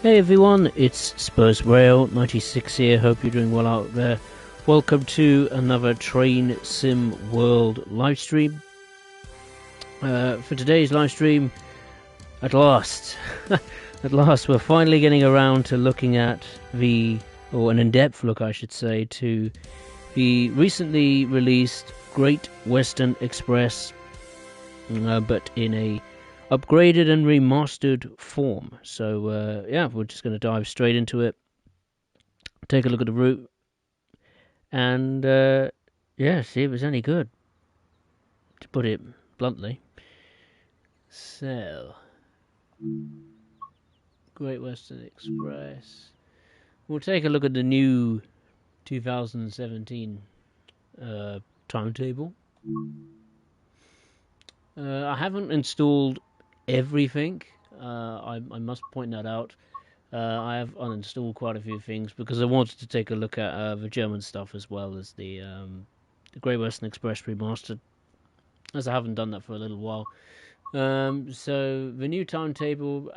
Hey everyone, it's Spurs Rail 96 here. Hope you're doing well out there. Welcome to another Train Sim World livestream. For today's livestream, at last, we're finally getting around to looking at an in-depth look, I should say, to the recently released Great Western Express, but in a upgraded and remastered form. So yeah, we're just going to dive straight into it, take a look at the route, and yeah, see if it's any good, to put it bluntly. So, Great Western Express. We'll take a look at the new 2017 timetable. I haven't installed everything. I must point that out. I have uninstalled quite a few things because I wanted to take a look at the German stuff as well as the Great Western Express Remastered, as I haven't done that for a little while. So the new timetable,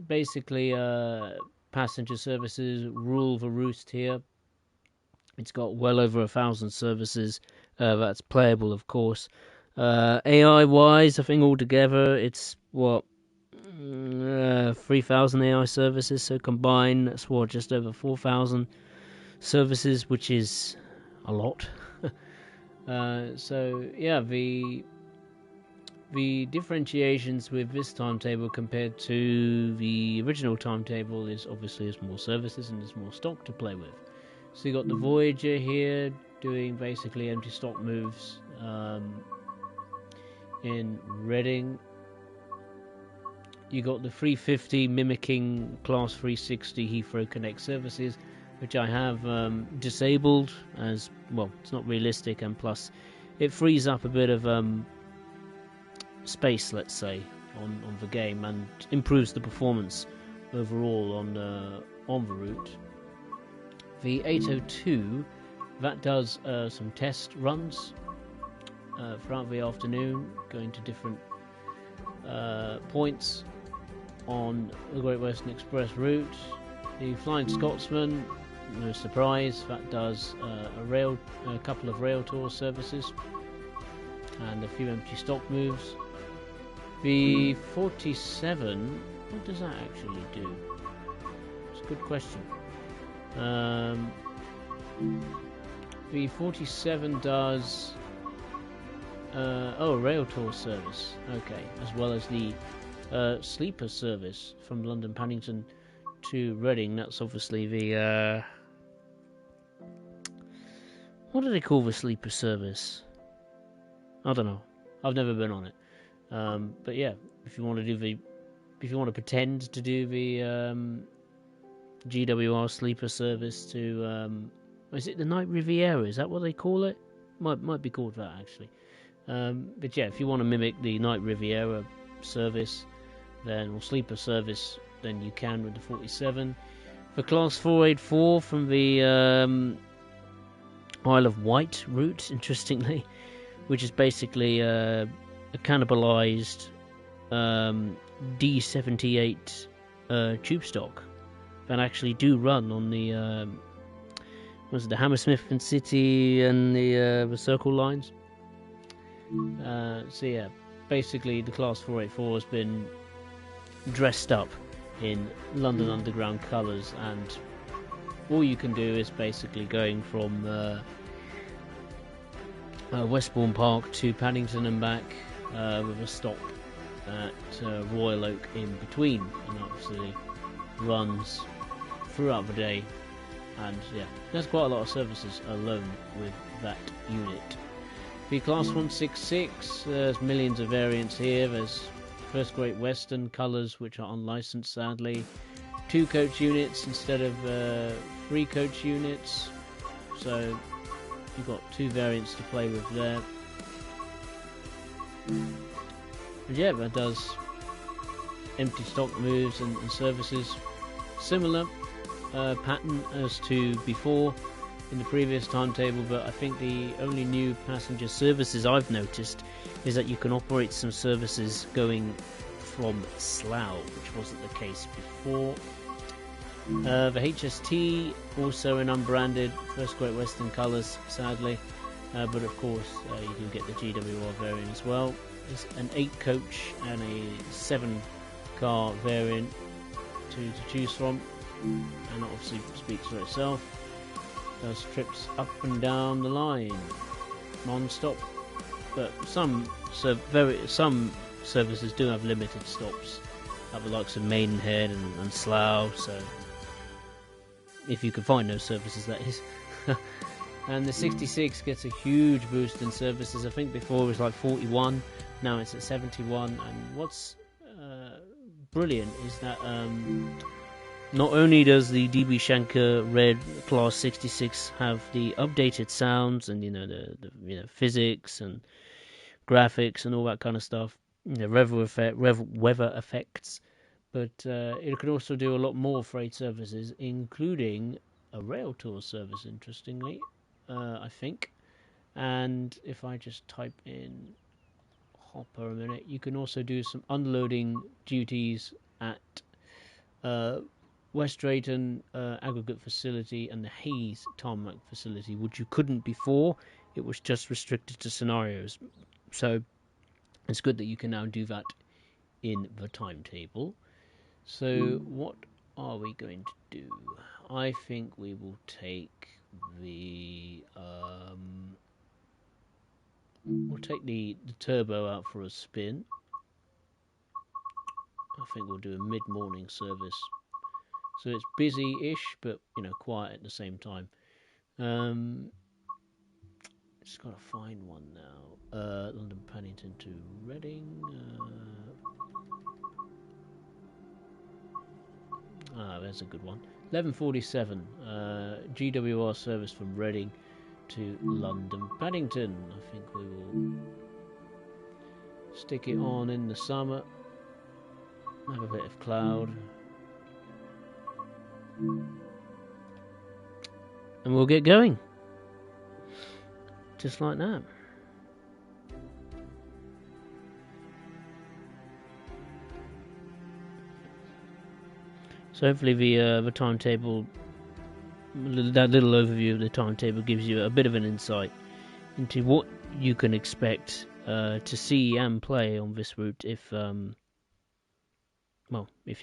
basically, passenger services rule the roost here. It's got well over 1,000 services. That's playable, of course. AI-wise, I think altogether it's 3,000 AI services, so combined that's just over 4,000 services, which is a lot. So yeah, the differentiations with this timetable compared to the original timetable is obviously there's more services and there's more stock to play with. So you got the Voyager here doing basically empty stock moves in Reading. You got the 350 mimicking Class 360 Heathrow Connect services, which I have disabled as well. It's not realistic, and plus it frees up a bit of space, let's say, on the game, and improves the performance overall on the route. The 802 that does some test runs throughout the afternoon, going to different points on the Great Western Express route. The Flying Scotsman, no surprise, that does a couple of rail tour services and a few empty stock moves. The 47, what does that actually do? It's a good question. The 47 does a rail tour service, okay, as well as the sleeper service from London Paddington to Reading. That's obviously the what do they call the sleeper service? I don't know. I've never been on it. But yeah, if you want to pretend to do the GWR sleeper service to is it the Night Riviera? Is that what they call it? Might be called that actually. But yeah, if you want to mimic the Night Riviera service, or sleeper service, then you can with the 47. For Class 484 from the Isle of Wight route, interestingly, which is basically a cannibalized D78 tube stock that actually do run on the the Hammersmith and City and the Circle lines. So yeah, basically the Class 484 has been dressed up in London Underground colours, and all you can do is basically going from Westbourne Park to Paddington and back with a stop at Royal Oak in between, and obviously runs throughout the day. And yeah, there's quite a lot of services alone with that unit. The Class 166, there's millions of variants here. There's First Great Western colours, which are unlicensed sadly. 2 coach units instead of 3 coach units. So you've got 2 variants to play with there. And yeah, that does empty stock moves and services. Similar pattern as to before in the previous timetable, but I think the only new passenger services I've noticed is that you can operate some services going from Slough, which wasn't the case before. The HST, also in unbranded, first Great Western colours, sadly. But of course, you can get the GWR variant as well. There's an 8-coach and a 7-car variant to choose from, and that obviously speaks for itself. Does trips up and down the line, non-stop. But some services do have limited stops, at the likes of Maidenhead and Slough. So, if you can find those services, that is. And the 66 gets a huge boost in services. I think before it was like 41, now it's at 71. And what's brilliant is that not only does the DB Schenker Red Class 66 have the updated sounds and the physics and graphics and all that kind of stuff, weather effects, but it can also do a lot more freight services, including a rail tour service, interestingly. I think, and if I just type in Hopper a minute, you can also do some unloading duties at West Drayton Aggregate Facility and the Hayes Tarmac Facility, which you couldn't before. It was just restricted to scenarios, so it's good that you can now do that in the timetable. So what are we going to do? I think we will take we'll take the turbo out for a spin. I think we'll do a mid-morning service, so it's busy-ish, but quiet at the same time. Just gotta find one now. London Paddington to Reading. There's a good one. 11:47. GWR service from Reading to London Paddington. I think we will stick it on in the summer. Have a bit of cloud. And we'll get going. Just like that. So hopefully the timetable, that little overview of the timetable, gives you a bit of an insight into what you can expect to see and play on this route if you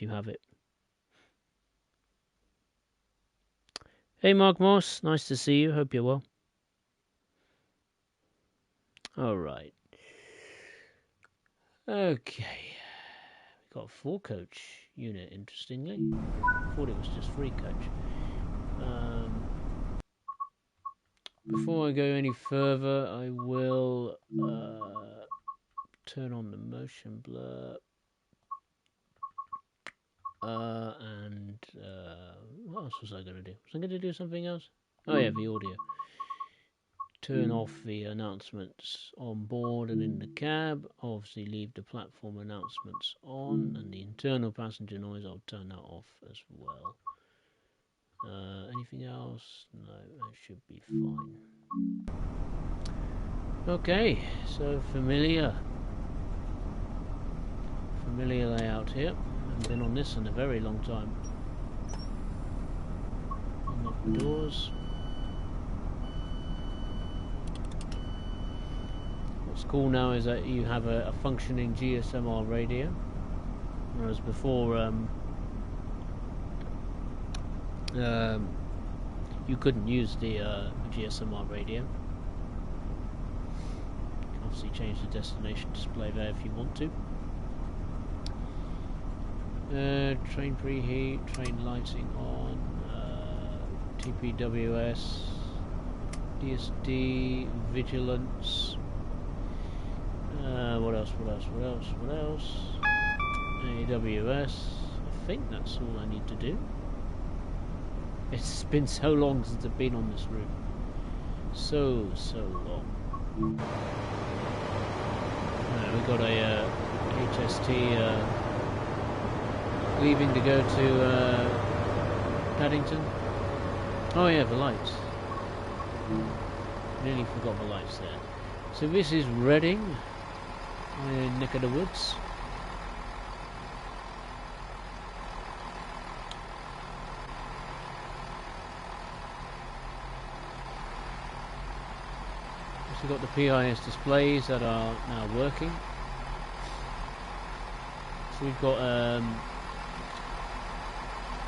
have it. Hey Mark Moss, nice to see you. Hope you're well. All right. Okay. We got a 4-coach unit, interestingly. I thought it was just 3-coach. Before I go any further, I will turn on the motion blur. And what else was I going to do? Was I going to do something else? Oh yeah, the audio. Turn off the announcements on board and in the cab. Obviously leave the platform announcements on, and the internal passenger noise, I'll turn that off as well. Anything else? No, that should be fine. Okay, so familiar layout here. Haven't been on this in a very long time. Unlock the doors. What's cool now is that you have a functioning GSMR radio, whereas before you couldn't use the GSMR radio. You can obviously change the destination display there if you want to. Train preheat, train lighting on, TPWS, DSD, vigilance. What else? AWS. I think that's all I need to do. It's been so long since I've been on this route. So long. We've got a HST leaving to go to Paddington. Oh yeah, the lights. Nearly forgot the lights there. So this is Reading, my neck of the woods. So we've got the PIS displays that are now working. So we've got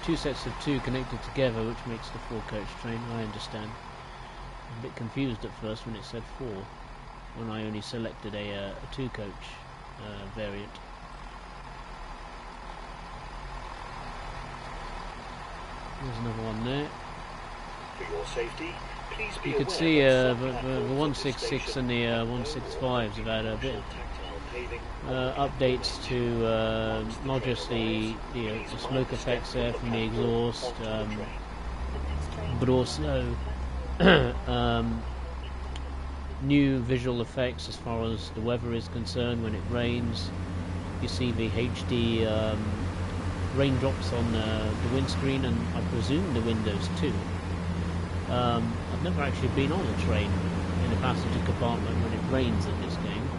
two sets of two connected together, which makes the 4-coach train. I understand. I'm a bit confused at first when it said 4, when I only selected a 2-coach variant. There's another one there. For your safety, please be you could see the 166 and the 165s have had a bit updates to not just the smoke effects there from the exhaust, but also new visual effects as far as the weather is concerned. When it rains, you see the HD raindrops on the windscreen, and I presume the windows too. I've never actually been on a train in a passenger compartment when it rains in this game.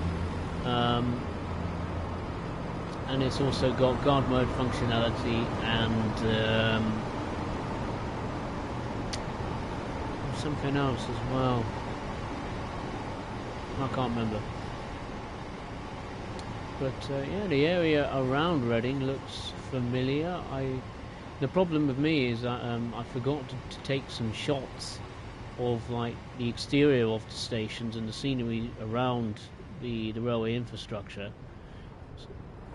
And it's also got guard mode functionality and something else as well. I can't remember. But yeah, the area around Reading looks familiar. The problem with me is that I forgot to take some shots of like the exterior of the stations and the scenery around the railway infrastructure.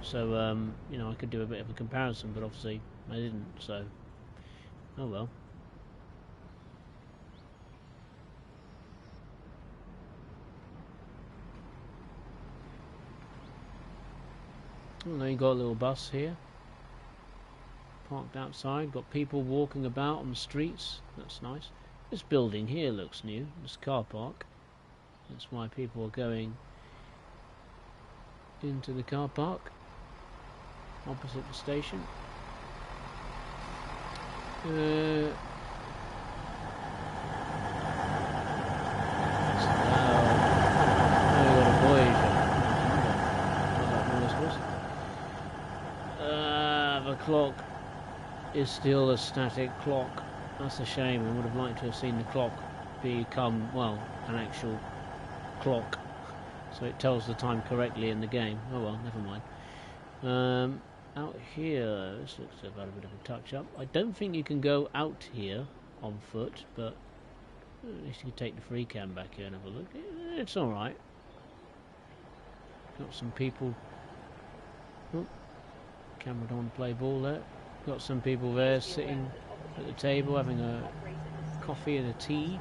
So you know, I could do a bit of a comparison, but obviously I didn't. So oh well. And then you got a little bus here, parked outside. Got people walking about on the streets. That's nice. This building here looks new. This car park. That's why people are going into the car park opposite the station. The clock is still a static clock. That's a shame. I would have liked to have seen the clock become, well, an actual clock, so it tells the time correctly in the game. Oh well, never mind. Out here, this looks about a bit of a touch-up. I don't think you can go out here on foot, but at least you can take the free cam back here and have a look. It's alright. Got some people. Oh, camera don't want to play ball there. Got some people there sitting at the table having a coffee and a tea.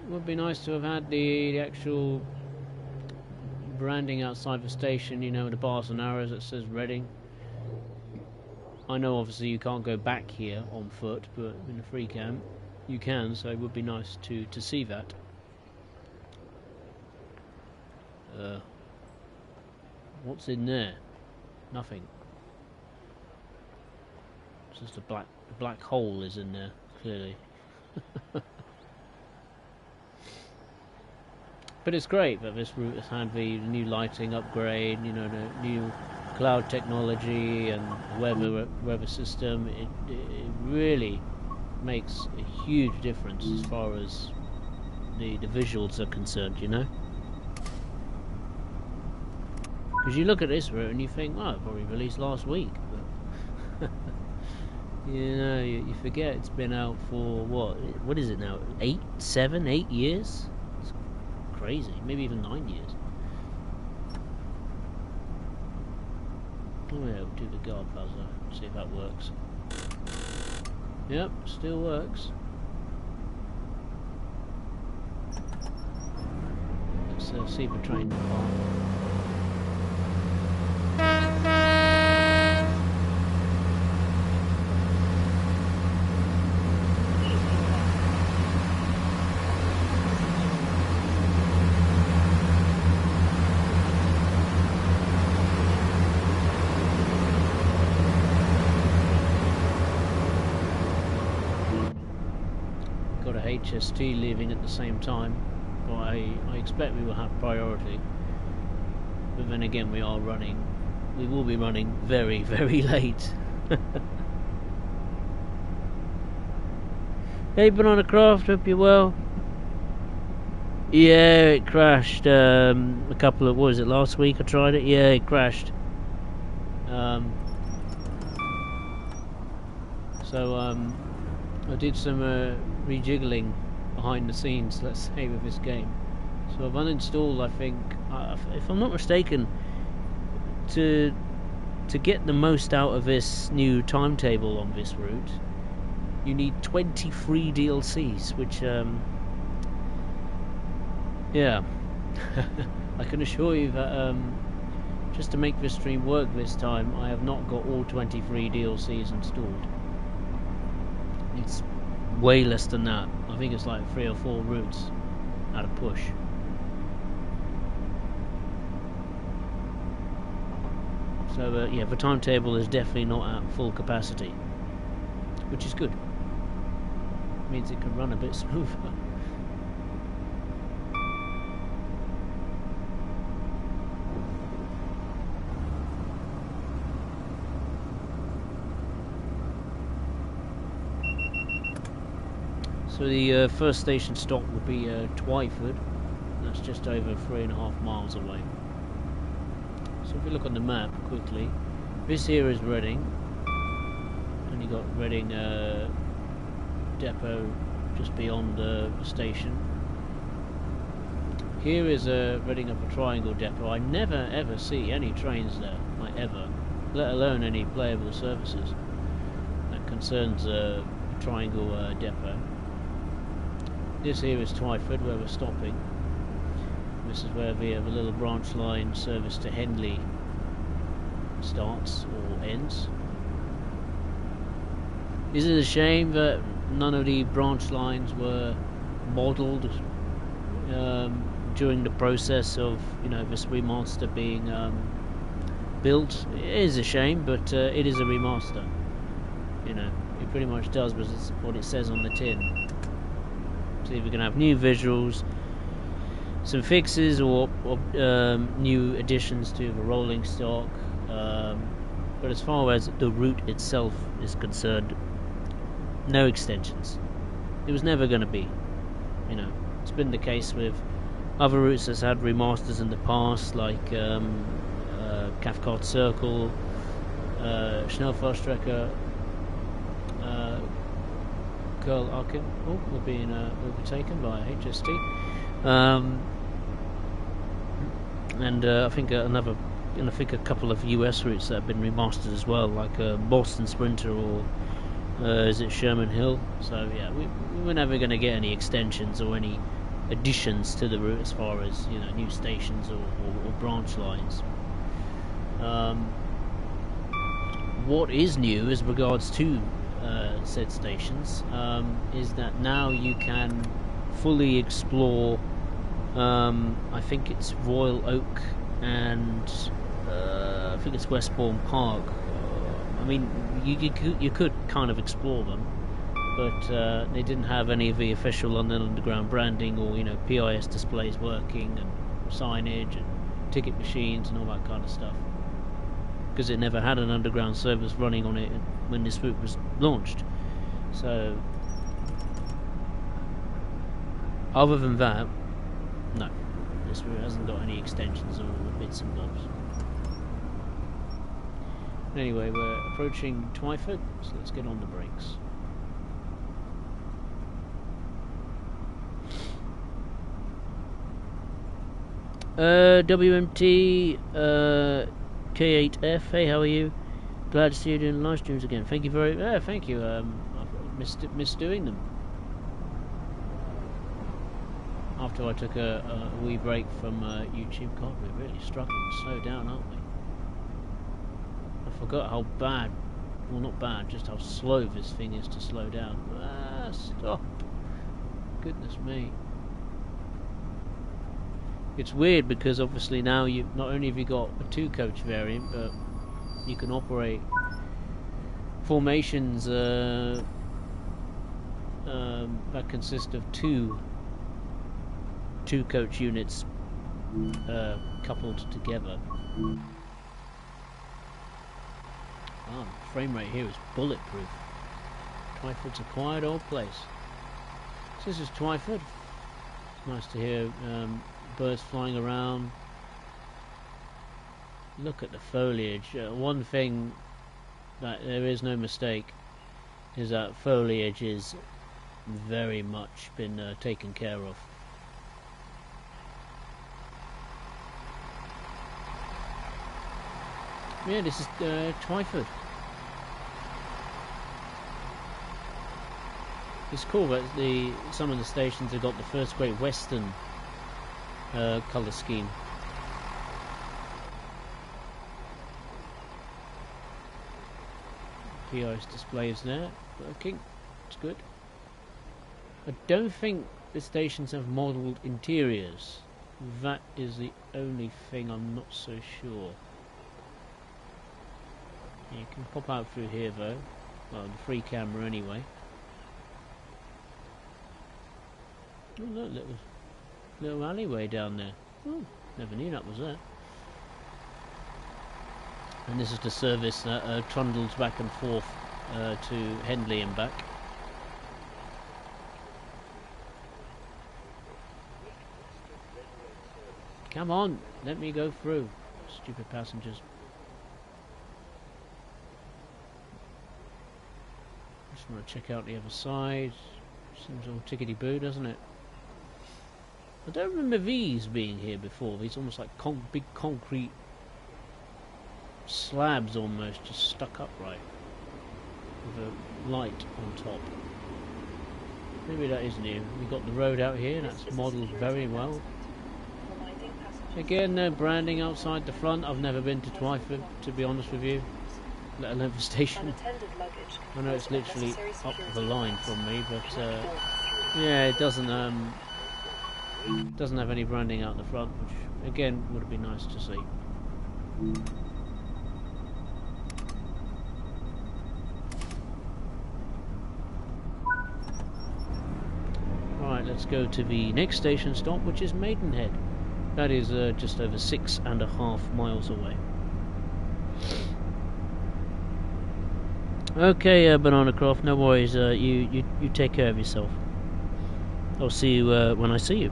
It would be nice to have had the actual branding outside the station, you know, the bars and arrows that says Reading. I know obviously you can't go back here on foot, but in the free cam you can, so it would be nice to see that. What's in there? Nothing. It's just a black hole is in there, clearly. But it's great that this route has had the new lighting upgrade, you know, the new cloud technology and weather system. It really makes a huge difference as far as the visuals are concerned, you know. Because you look at this route and you think, well, it probably released last week. But you know, you forget it's been out for what is it now? 8 years? It's crazy. Maybe even 9 years. Oh yeah, we'll do the guard buzzer. See if that works. Yep, still works. Let's see if the train depart. HST leaving at the same time, but I expect we will have priority. But then again, we will be running very, very late. Hey Banana Craft, hope you're well. Yeah, it crashed. A couple of, what was it, last week I tried it? Yeah, it crashed. I did some rejiggling behind the scenes, let's say, with this game. So I've uninstalled, I think, if I'm not mistaken, to get the most out of this new timetable on this route, you need 23 DLCs, which, yeah, I can assure you that just to make this stream work this time, I have not got all 23 DLCs installed. It's way less than that. I think it's like 3 or 4 routes at a push. So yeah, the timetable is definitely not at full capacity, which is good. It means it can run a bit smoother. So the first station stop would be Twyford. That's just over 3.5 miles away. So if we look on the map quickly, this here is Reading, and you got Reading depot just beyond the station. Here is Reading Upper Triangle depot. I never ever see any trains there, like ever, let alone any playable services. That concerns Triangle depot. This here is Twyford, where we're stopping. This is where the little branch line service to Henley starts or ends. Is it a shame that none of the branch lines were modelled during the process of, you know, this remaster being built? It is a shame, but it is a remaster. You know, it pretty much does what it says on the tin. So we're going to have new visuals, some fixes or new additions to the rolling stock, but as far as the route itself is concerned, no extensions. It was never going to be. You know, it's been the case with other routes that's had remasters in the past, like Cathcart Circle, Schnellfahrstrecke, Curl Arkin. Oh, we're being overtaken by HST. And I think a couple of US routes that have been remastered as well, like Boston Sprinter or is it Sherman Hill? So yeah, we're never going to get any extensions or any additions to the route as far as, you know, new stations or branch lines. What is new as regards to said stations is that now you can fully explore. I think it's Royal Oak and I think it's Westbourne Park. I mean, you could kind of explore them, but they didn't have any of the official London Underground branding or, you know, PIS displays working and signage and ticket machines and all that kind of stuff, because it never had an underground service running on it when this route was launched. So other than that, no, this route hasn't got any extensions or bits and bobs. Anyway, we're approaching Twyford, so let's get on the brakes. WMT K8F, hey, how are you? Glad to see you doing live streams again. Thank you very thank you. I've missed doing them. After I took a wee break from YouTube. God, we're really struggling to slow down, aren't we? I forgot how bad, well, not bad, just how slow this thing is to slow down. Stop. Goodness me. It's weird because obviously now you not only have you got a 2-coach variant, but you can operate formations that consist of two 2-coach units coupled together. Oh, the frame rate here is bulletproof. Twyford's a quiet old place. So this is Twyford. It's nice to hear birds flying around. Look at the foliage. One thing that there is no mistake is that foliage is very much been taken care of. Yeah, this is Twyford. It's cool that some of the stations have got the first Great Western colour scheme. POS displays there, working. It's good. I don't think the stations have modelled interiors. That is the only thing I'm not so sure. You can pop out through here though. Well, the free camera anyway. Oh look, little alleyway down there. Oh, never knew that was there. And this is the service that trundles back and forth to Henley and back. Come on, let me go through. Stupid passengers. Just want to check out the other side. Seems all tickety-boo, doesn't it? I don't remember these being here before. These almost like big concrete slabs almost, just stuck upright with a light on top. Maybe that is new. We've got the road out here, that's modelled very well. Again, no branding outside the front. I've never been to Twyford, to be honest with you, let alone the station. I know it's literally up the line from me, but yeah, it doesn't have any branding out the front, which again would have been nice to see. Right, let's go to the next station stop, which is Maidenhead. That is just over 6.5 miles away. Okay, Banana Croft, no worries. You take care of yourself. I'll see you when I see you.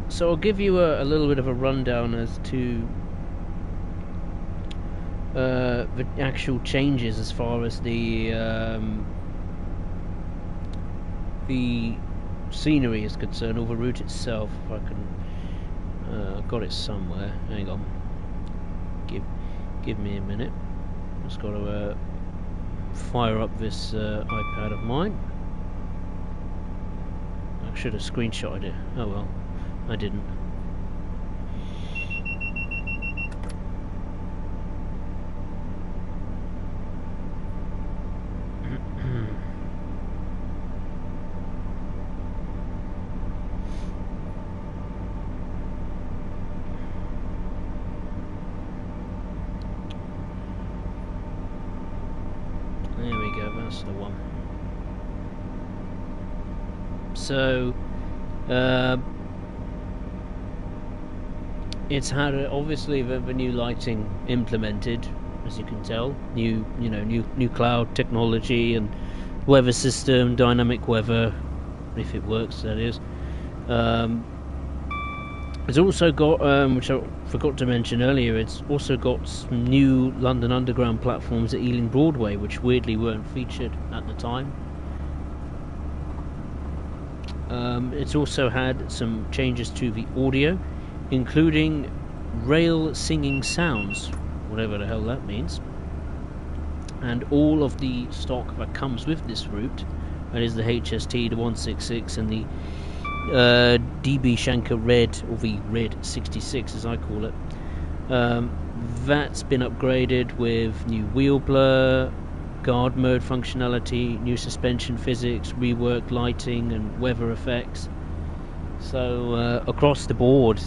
So I'll give you a little bit of a rundown as to the actual changes as far as the scenery is concerned, or the route itself. If I can, got it somewhere. Hang on. Give me a minute. Just got to fire up this iPad of mine. I should have screenshotted it. Oh well, I didn't. There we go, that's the one. So it's had obviously the new lighting implemented, as you can tell. New cloud technology and weather system, dynamic weather, if it works, that is. It's also got, which I forgot to mention earlier, it's also got some new London Underground platforms at Ealing Broadway, which weirdly weren't featured at the time. It's also had some changes to the audio, including rail singing sounds, whatever the hell that means. And all of the stock that comes with this route, that is the HST, the 166, and the DB Shanker Red, or the Red 66 as I call it, that's been upgraded with new wheel blur, guard mode functionality, new suspension physics, reworked lighting and weather effects. So across the board,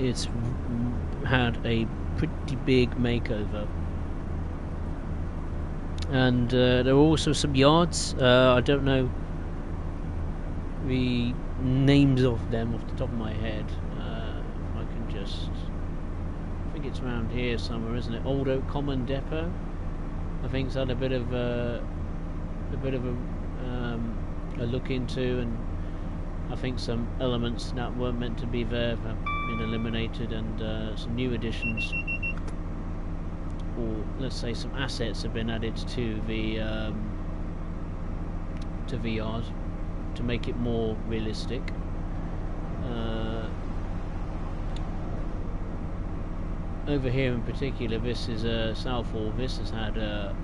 it's had a pretty big makeover. And there are also some yards. I don't know the names of them off the top of my head. If I can just, I think it's around here somewhere, isn't it? Old Oak Common Depot. I think it's had a bit of a look into, and I think some elements that weren't meant to be there have been eliminated, and some new additions, or let's say some assets, have been added to the yard to make it more realistic. Over here in particular, this is Southall. This has had a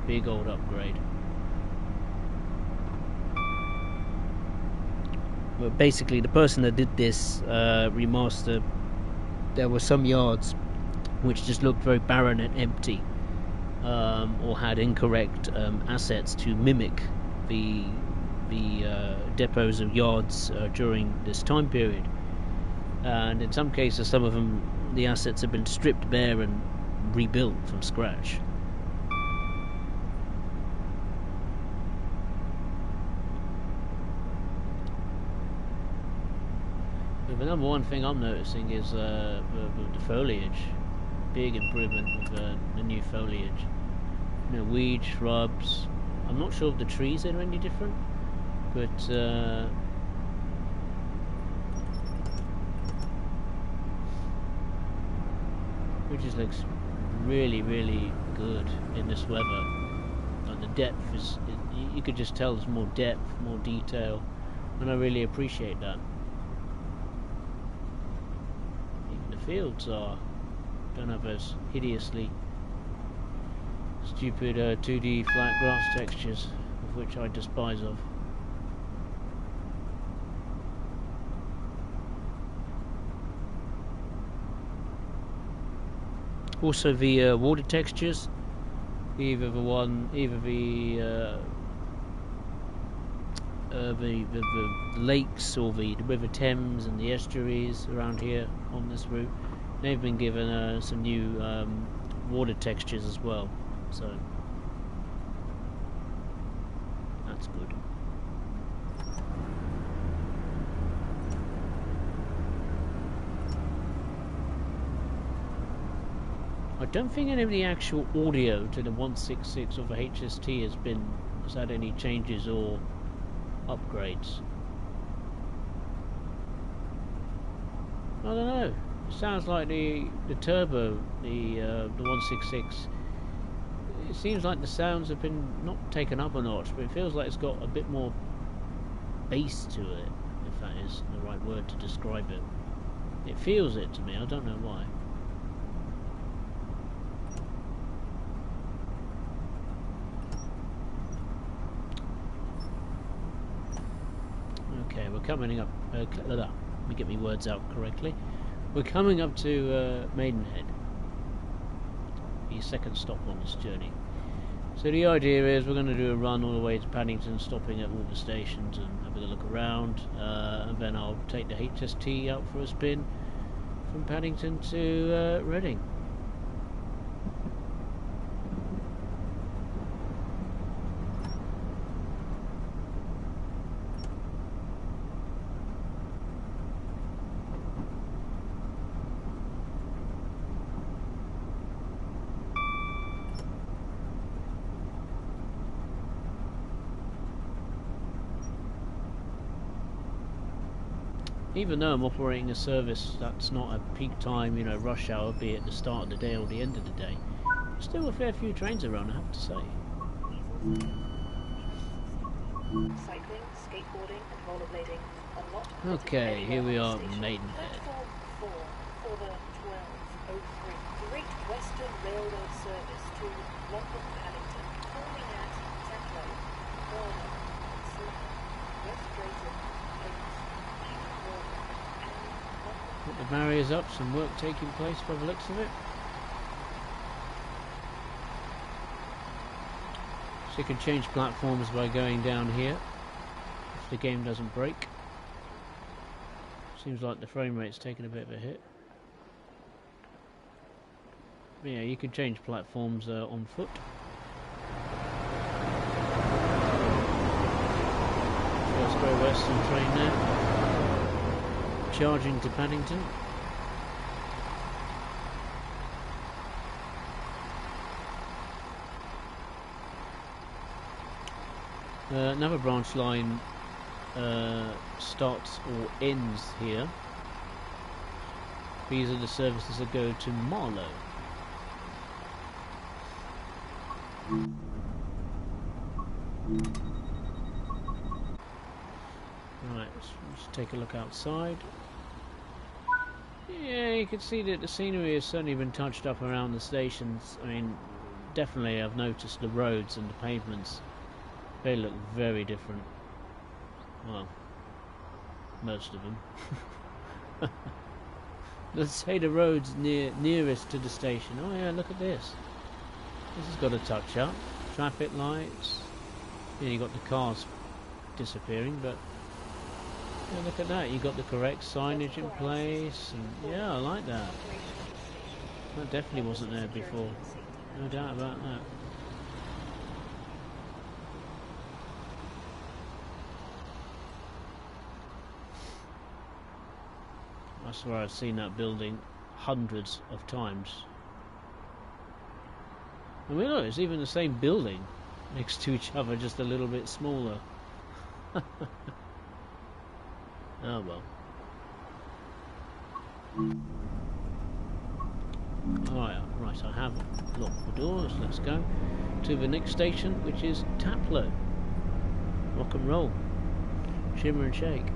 big old upgrade. But basically, the person that did this remaster, there were some yards which just looked very barren and empty, or had incorrect assets to mimic the depots of yards during this time period. And in some cases, some of them, the assets have been stripped bare and rebuilt from scratch. But the number one thing I'm noticing is the foliage. Big improvement with the new foliage. You know, weeds, shrubs. I'm not sure if the trees are any different, but it just looks really, really good in this weather. And the depth is, you could just tell there's more depth, more detail, and I really appreciate that. Even the fields don't have those hideously stupid 2D flat grass textures, of which I despise of. Also the water textures, either the lakes or the River Thames and the estuaries around here on this route, they've been given some new water textures as well, so that's good. I don't think any of the actual audio to the 166 or the HST has had any changes or upgrades. I don't know. It sounds like the turbo, the 166. It seems like the sounds have been not taken up a notch, but it feels like it's got a bit more bass to it, if that is the right word to describe it. It feels it to me. I don't know why. Okay, we're coming up. Let me get my words out correctly. We're coming up to Maidenhead, the second stop on this journey. So the idea is we're going to do a run all the way to Paddington, stopping at all the stations and having a look around, and then I'll take the HST out for a spin from Paddington to Reading. Even though I'm operating a service that's not a peak time, you know, rush hour, be it the start of the day or the end of the day, there's still a fair few trains around, I have to say. Cycling, skateboarding and rollerblading are not okay, here we are at Maidenhead. Platform 4 for the 1203 Great Western Railroad service to London Paddington, calling at Tetlow, Bravo, Silver, West Drayton, Put the barriers up, some work taking place by the looks of it. So you can change platforms by going down here if the game doesn't break. Seems like the frame rate's taking a bit of a hit. But yeah, you can change platforms on foot. First Great Western train there. charging to Paddington. Another branch line starts or ends here. These are the services that go to Marlow. Right, let's take a look outside. Yeah, you can see that the scenery has certainly been touched up around the stations. I mean, definitely I've noticed the roads and the pavements. They look very different. Well, most of them. Let's say the roads nearest to the station. Oh yeah, look at this. This has got a touch up. Traffic lights. Yeah, you got the cars disappearing, but yeah, look at that. You got the correct signage in place, and yeah, I like that. That definitely wasn't there before. No doubt about that. I swear I've seen that building hundreds of times. I mean, look, it's even the same building next to each other, just a little bit smaller. Oh well. Alright, right, I have locked the doors. Let's go to the next station, which is Taplow. Rock and roll. Shimmer and shake.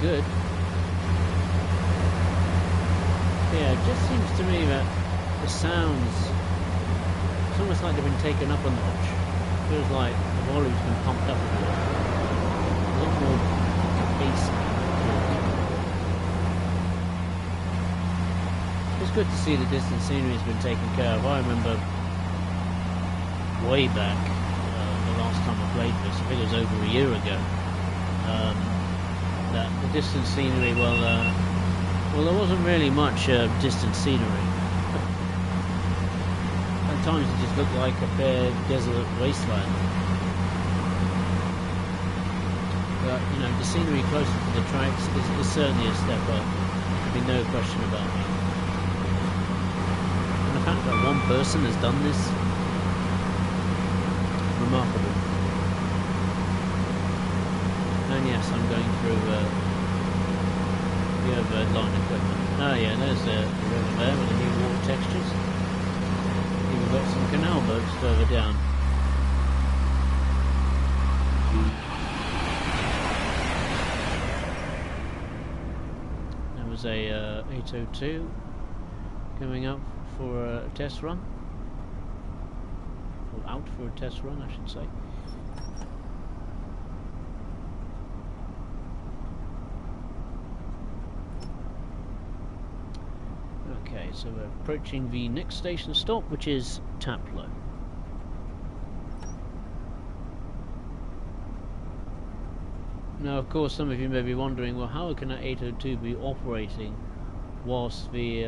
Good. Yeah, it just seems to me that the sounds, it's almost like they've been taken up a notch. It feels like the volume's been pumped up a bit. A lot more bass. It's good to see the distant scenery has been taken care of. I remember way back, the last time I played this, I think it was over a year ago, that the distant scenery, well, there wasn't really much distant scenery. At times it just looked like a bare desert wasteland. But, you know, the scenery closer to the tracks is certainly a step up. There'd be no question about that. And the fact that one person has done this, remarkable. And yes, I'm going through the overhead line equipment. Oh yeah, there's the river there with the new water textures. We've got some canal boats further down. There was a 802 coming up for a test run. Or out for a test run, I should say. Okay, so we're approaching the next station stop, which is Taplow. Now, of course, some of you may be wondering, well, how can an 802 be operating whilst the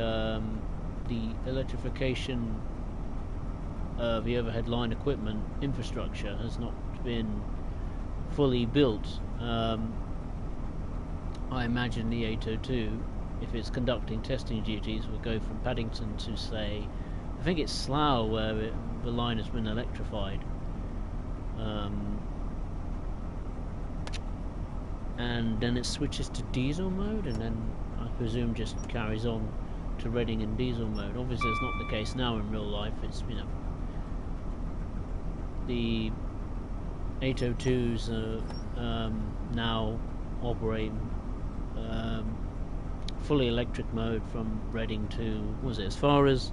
electrification of the overhead line equipment infrastructure has not been fully built? I imagine the 802, if it's conducting testing duties, will go from Paddington to, say, I think it's Slough, where the line has been electrified, and then it switches to diesel mode, and then I presume just carries on to Reading in diesel mode. Obviously it's not the case now in real life. It's, you know, the 802s are now operating fully electric mode from Reading to, what was it, as far as,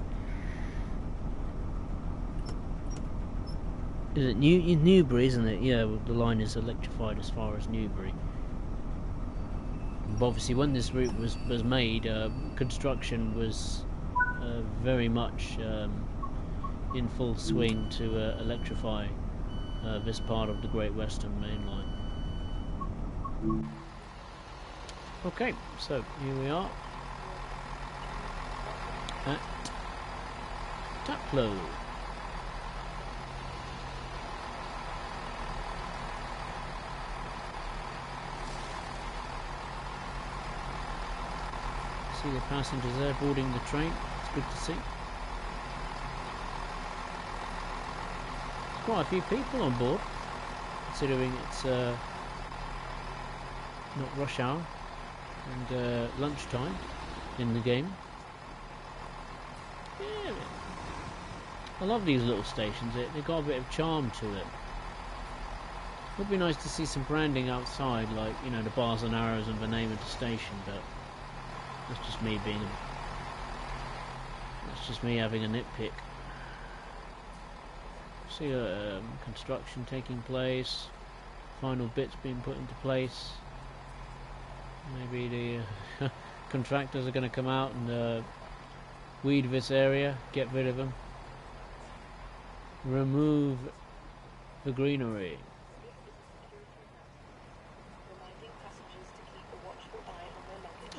is it Newbury, isn't it? Yeah, the line is electrified as far as Newbury. But obviously when this route was made, construction was very much in full swing to electrify this part of the Great Western Main Line. Okay, so here we are at Taplow. See the passengers there boarding the train. It's good to see. Quite a few people on board, considering it's not rush hour and lunchtime in the game. Yeah, I love these little stations. They've got a bit of charm to it. Would be nice to see some branding outside, like, you know, the bars and arrows and the name of the station, but that's just me having a nitpick. See construction taking place, final bits being put into place. Maybe the contractors are going to come out and weed this area, get rid of them, remove the greenery.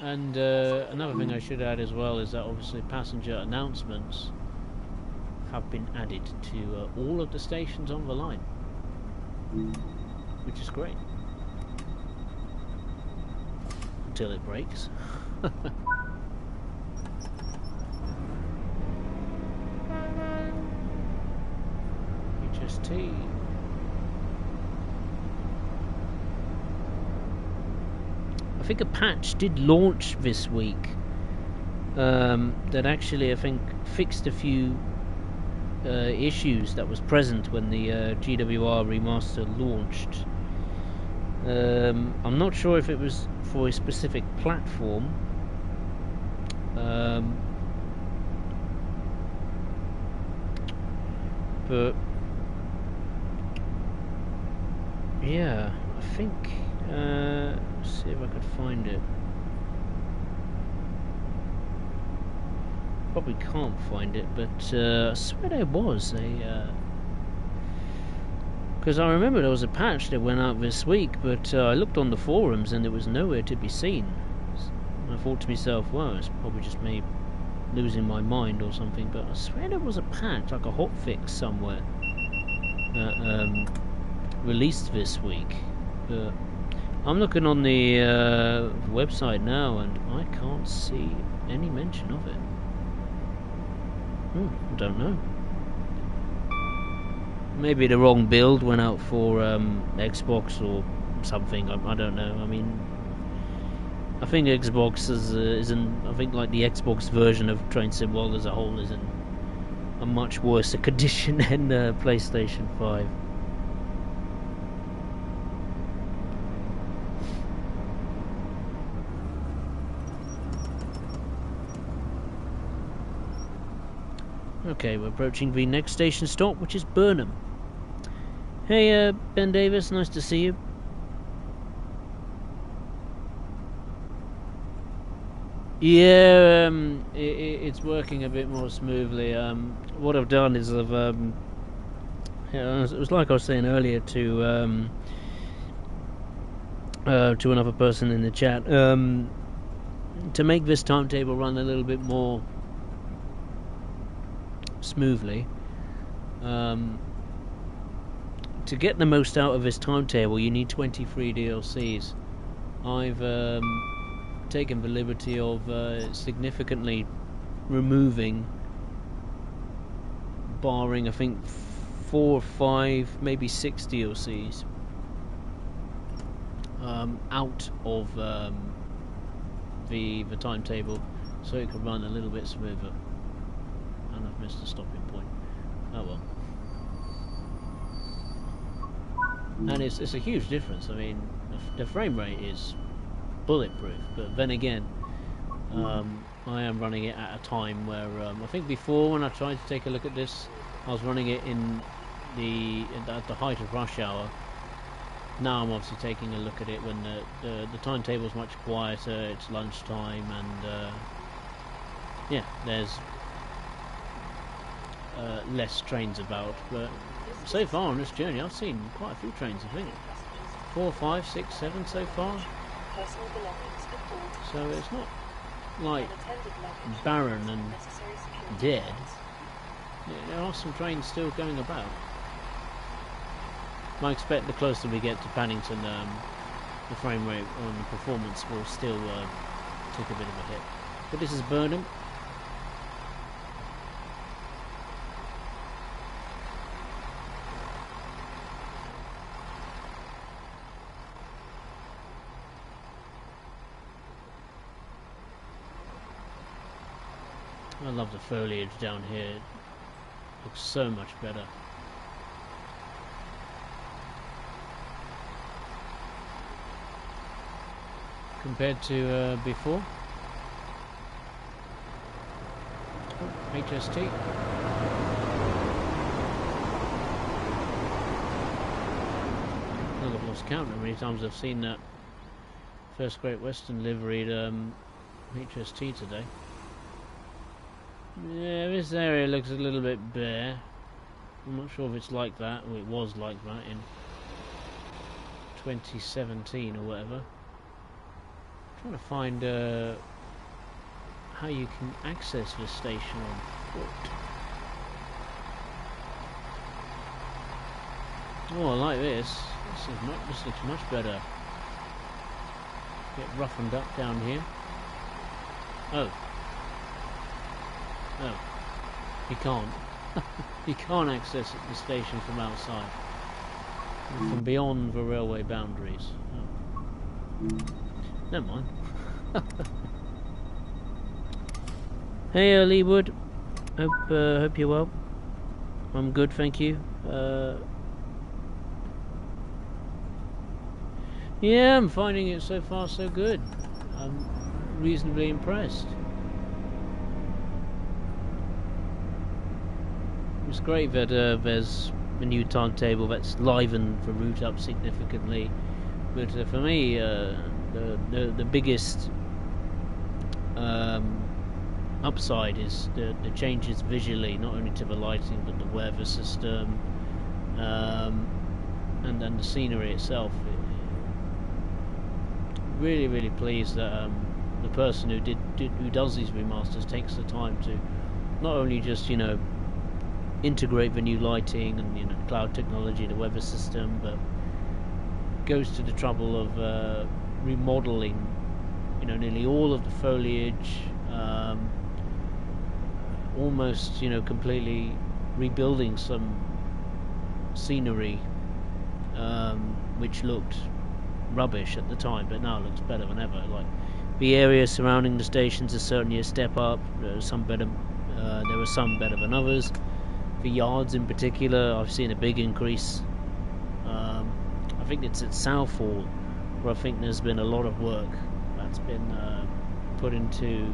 And another thing I should add as well is that obviously passenger announcements have been added to all of the stations on the line, which is great. Until it breaks. HST. I think a patch did launch this week that actually, I think, fixed a few issues that was present when the GWR Remaster launched. I'm not sure if it was for a specific platform, but yeah, I think let's see if I could find it. Probably can't find it, but I swear there was a because I remember there was a patch that went out this week, but I looked on the forums and it was nowhere to be seen. I thought to myself, well, it's probably just me losing my mind or something, but I swear there was a patch, like a hotfix somewhere, that released this week. But I'm looking on the website now and I can't see any mention of it. I don't know. Maybe the wrong build went out for Xbox or something. I don't know. I mean, I think Xbox isn't. I think like the Xbox version of Train Sim World as a whole is in a much worse condition than PlayStation 5. Okay, we're approaching the next station stop, which is Burnham. Hey, Ben Davis, nice to see you. Yeah, it's working a bit more smoothly. What I've done is I've, it was like I was saying earlier to another person in the chat, to make this timetable run a little bit more smoothly, to get the most out of this timetable you need 23 DLCs. I've taken the liberty of significantly removing, barring I think 4 or 5, maybe 6 DLCs out of the timetable, so it could run a little bit smoother. And I've missed a stopping point. Oh well. And it's a huge difference. I mean, the frame rate is bulletproof, but then again, I am running it at a time where I think before, when I tried to take a look at this, I was running it at the height of rush hour. Now I'm obviously taking a look at it when the timetable is much quieter. It's lunchtime, and yeah, there's less trains about, but so far on this journey I've seen quite a few trains, I think 4, 5, 6, 7 so far, Personal belongings at all times. so it's not like Unattended luggage barren and and necessary security dead. guards. Yeah, there are some trains still going about. I expect the closer we get to Paddington, the frame rate on the performance will still take a bit of a hit. But this is Burnham. I love the foliage down here. It looks so much better. Compared to before. Oh, HST. I think I've lost count how many times I've seen that first Great Western liveried HST today. Yeah, this area looks a little bit bare. I'm not sure if it's like that, or it was like that in 2017 or whatever. I'm trying to find how you can access the station on foot. Oh, I like this. This looks much better. Get roughened up down here. Oh. Oh. You can't. You can't access the station from outside. From beyond the railway boundaries. Oh. Never mind. Hey, Leewood. Hope you're well. I'm good, thank you. Yeah, I'm finding it so far so good. I'm reasonably impressed. It's great that there's a new timetable that's livened the route up significantly. But for me, the biggest upside is the changes visually, not only to the lighting but the weather system, and then the scenery itself. Really pleased that the person who does these remasters takes the time to not only just integrate the new lighting and cloud technology, the weather system, but goes to the trouble of remodeling nearly all of the foliage, almost completely rebuilding some scenery which looked rubbish at the time, but now it looks better than ever. Like the area surrounding the stations is certainly a step up. There were some better than others. The yards in particular, I've seen a big increase. I think it's at Southall where I think there's been a lot of work that's been put into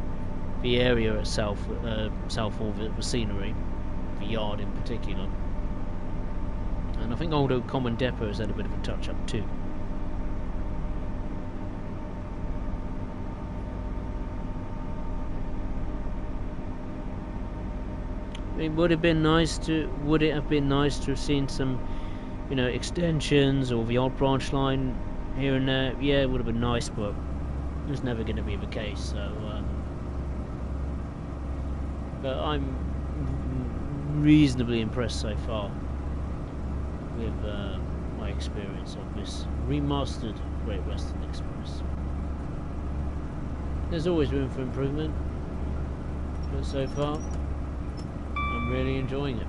the area at Southall, the scenery, the yard in particular. And I think Old Oak Common Depot has had a bit of a touch up too. Would it have been nice to have seen some extensions or the old branch line here and there? Yeah, it would have been nice, but it's never going to be the case. So but I'm reasonably impressed so far with my experience of this remastered Great Western Express. There's always room for improvement, but so far I'm really enjoying it.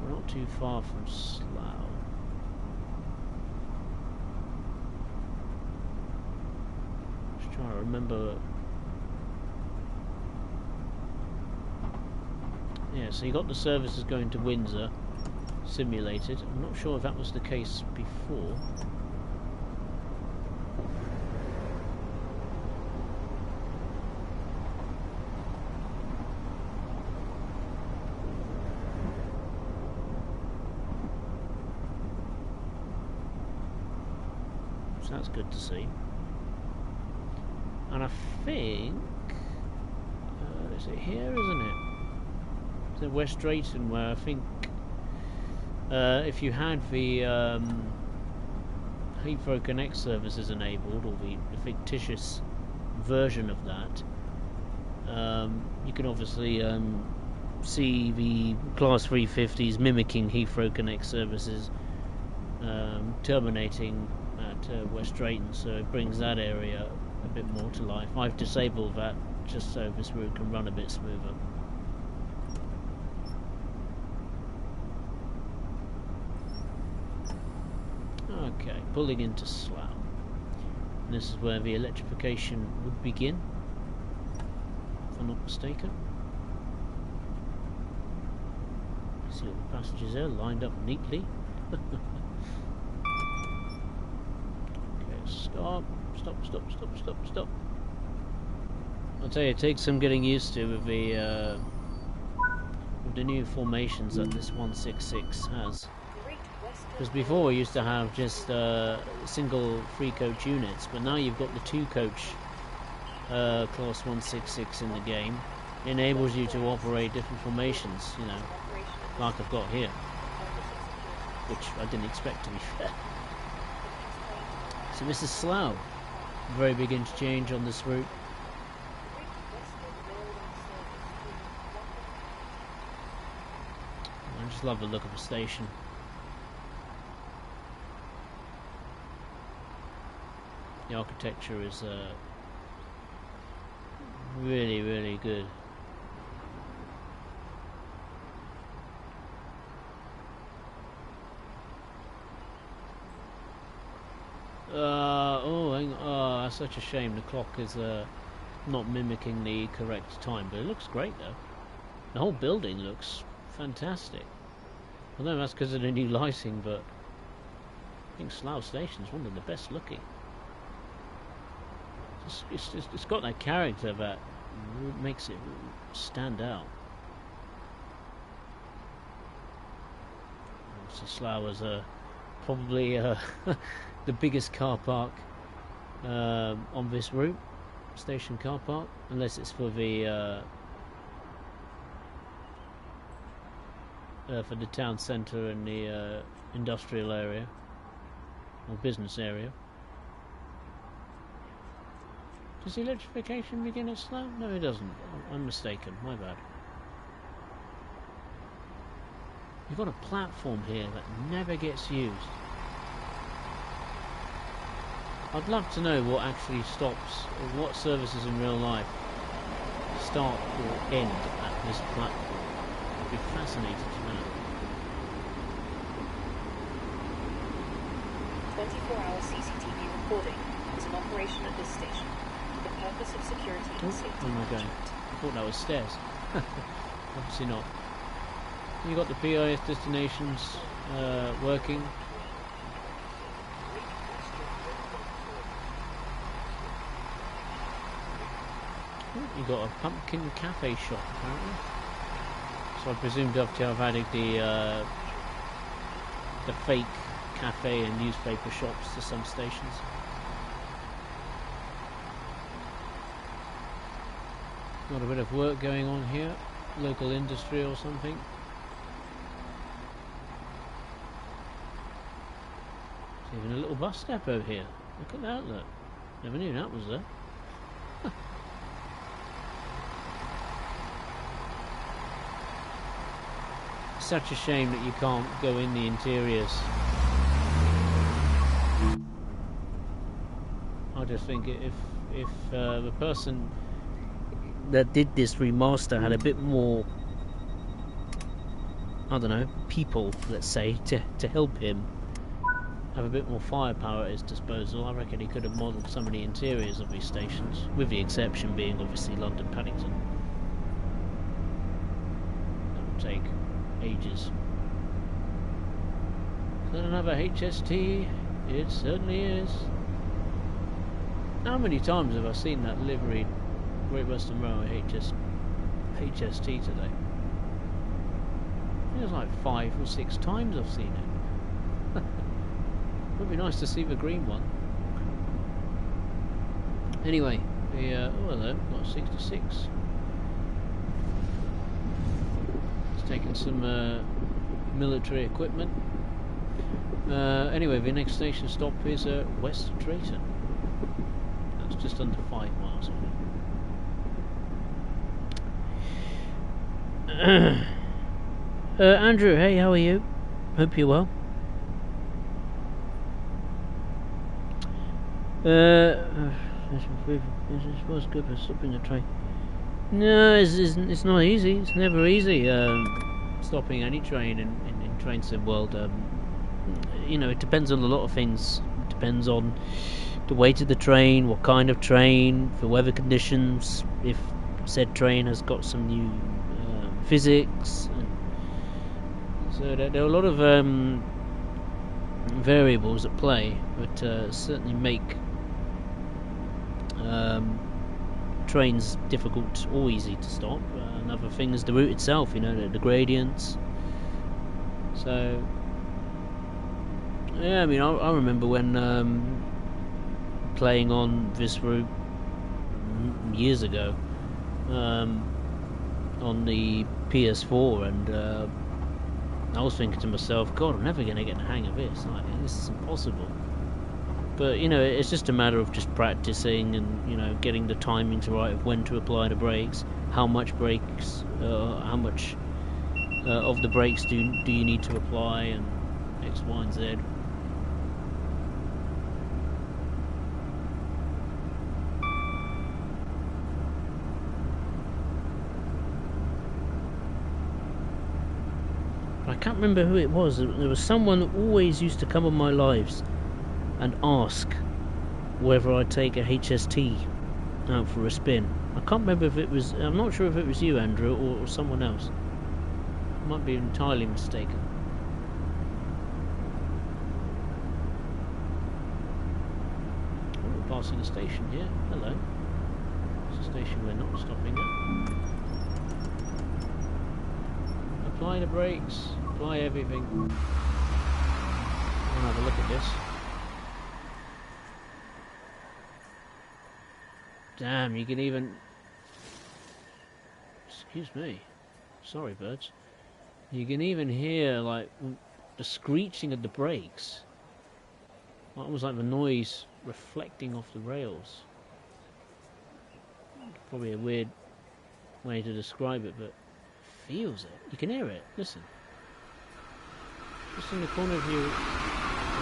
We're not too far from Slough. Just trying to remember. Yeah, so you got the services going to Windsor simulated. I'm not sure if that was the case before. so that's good to see. And I think is it here, isn't it? It's in West Drayton, where I think if you had the Heathrow Connect services enabled, or the fictitious version of that, you can obviously see the Class 350s mimicking Heathrow Connect services, terminating at West Drayton, so it brings that area a bit more to life. I've disabled that just so this route can run a bit smoother. Okay, pulling into Slough. And this is where the electrification would begin, if I'm not mistaken. See all the passengers there lined up neatly. Okay, stop. Stop. I'll tell you, it takes some getting used to with the new formations that this 166 has. Because before we used to have just single 3-coach units, but now you've got the 2-coach Class 166 in the game. It enables you to operate different formations, you know, like I've got here, which I didn't expect, to be fair. So this is Slough. Very big interchange on this route. I just love the look of the station. The architecture is really, really good. Oh, that's such a shame. The clock is not mimicking the correct time, but it looks great though. The whole building looks fantastic. I don't know if that's because of the new lighting, but I think Slough Station is one of the best looking. It's got that character that makes it stand out. So Slough is probably the biggest car park on this route, station car park, unless it's for the town centre and the industrial area or business area. Does the electrification begin at Slough? No, it doesn't. I'm mistaken. My bad. You've got a platform here that never gets used. I'd love to know what actually stops, or what services in real life start or end at this platform. I'd be fascinated to know. 24-hour CCTV recording is in operation at this station. The purpose of security and safety. Oh my god, I thought that was stairs. Obviously not. You got the PIS destinations working. You got a pumpkin cafe shop apparently. So I presume Dovetail have added the fake cafe and newspaper shops to some stations. Got a bit of work going on here, local industry or something. There's even a little bus depot here. Look at that, look. Never knew that was there. Such a shame that you can't go in the interiors. I just think if the person that did this remaster had a bit more, I don't know, people, let's say, to help him have a bit more firepower at his disposal, I reckon he could have modelled some of the interiors of these stations, with the exception being obviously London Paddington. That would take ages. Is that another HST? It certainly is. How many times have I seen that liveried Great Western Railway HST today? It was like 5 or 6 times I've seen it. Would be nice to see the green one. Anyway, we oh hello, got 66. It's taking some military equipment. Anyway, the next station stop is West Drayton. That's just under 5 miles away. Andrew, hey, how are you? Hope you're well. It was good for stopping the train. No, it's not easy. It's never easy. Stopping any train in Train Sim World. You know, it depends on a lot of things. It depends on the weight of the train, what kind of train, the weather conditions, if said train has got some new physics. So there are a lot of variables at play, but certainly make trains difficult or easy to stop. Another thing is the route itself, you know, the gradients. So yeah, I mean, I remember when playing on this route years ago on the PS4, and I was thinking to myself, God, I'm never going to get the hang of this. Like, this is impossible. But, you know, it's just a matter of just practicing and, you know, getting the timings right of when to apply the brakes, how much brakes, how much of the brakes do you need to apply, and X, Y, and Z. I can't remember who it was. There was someone that always used to come on my lives and ask whether I'd take a HST out for a spin. I can't remember if it was, I'm not sure if it was you, Andrew, or someone else. I might be entirely mistaken. Oh, we're passing a station here. Hello. It's a station we're not stopping at. Apply the brakes, apply everything. I'll have a look at this. Damn, you can even... Excuse me. Sorry, birds. You can even hear, like, the screeching of the brakes. Almost like the noise reflecting off the rails. Probably a weird way to describe it, but feels it. You can hear it. Listen. Just in the corner of your,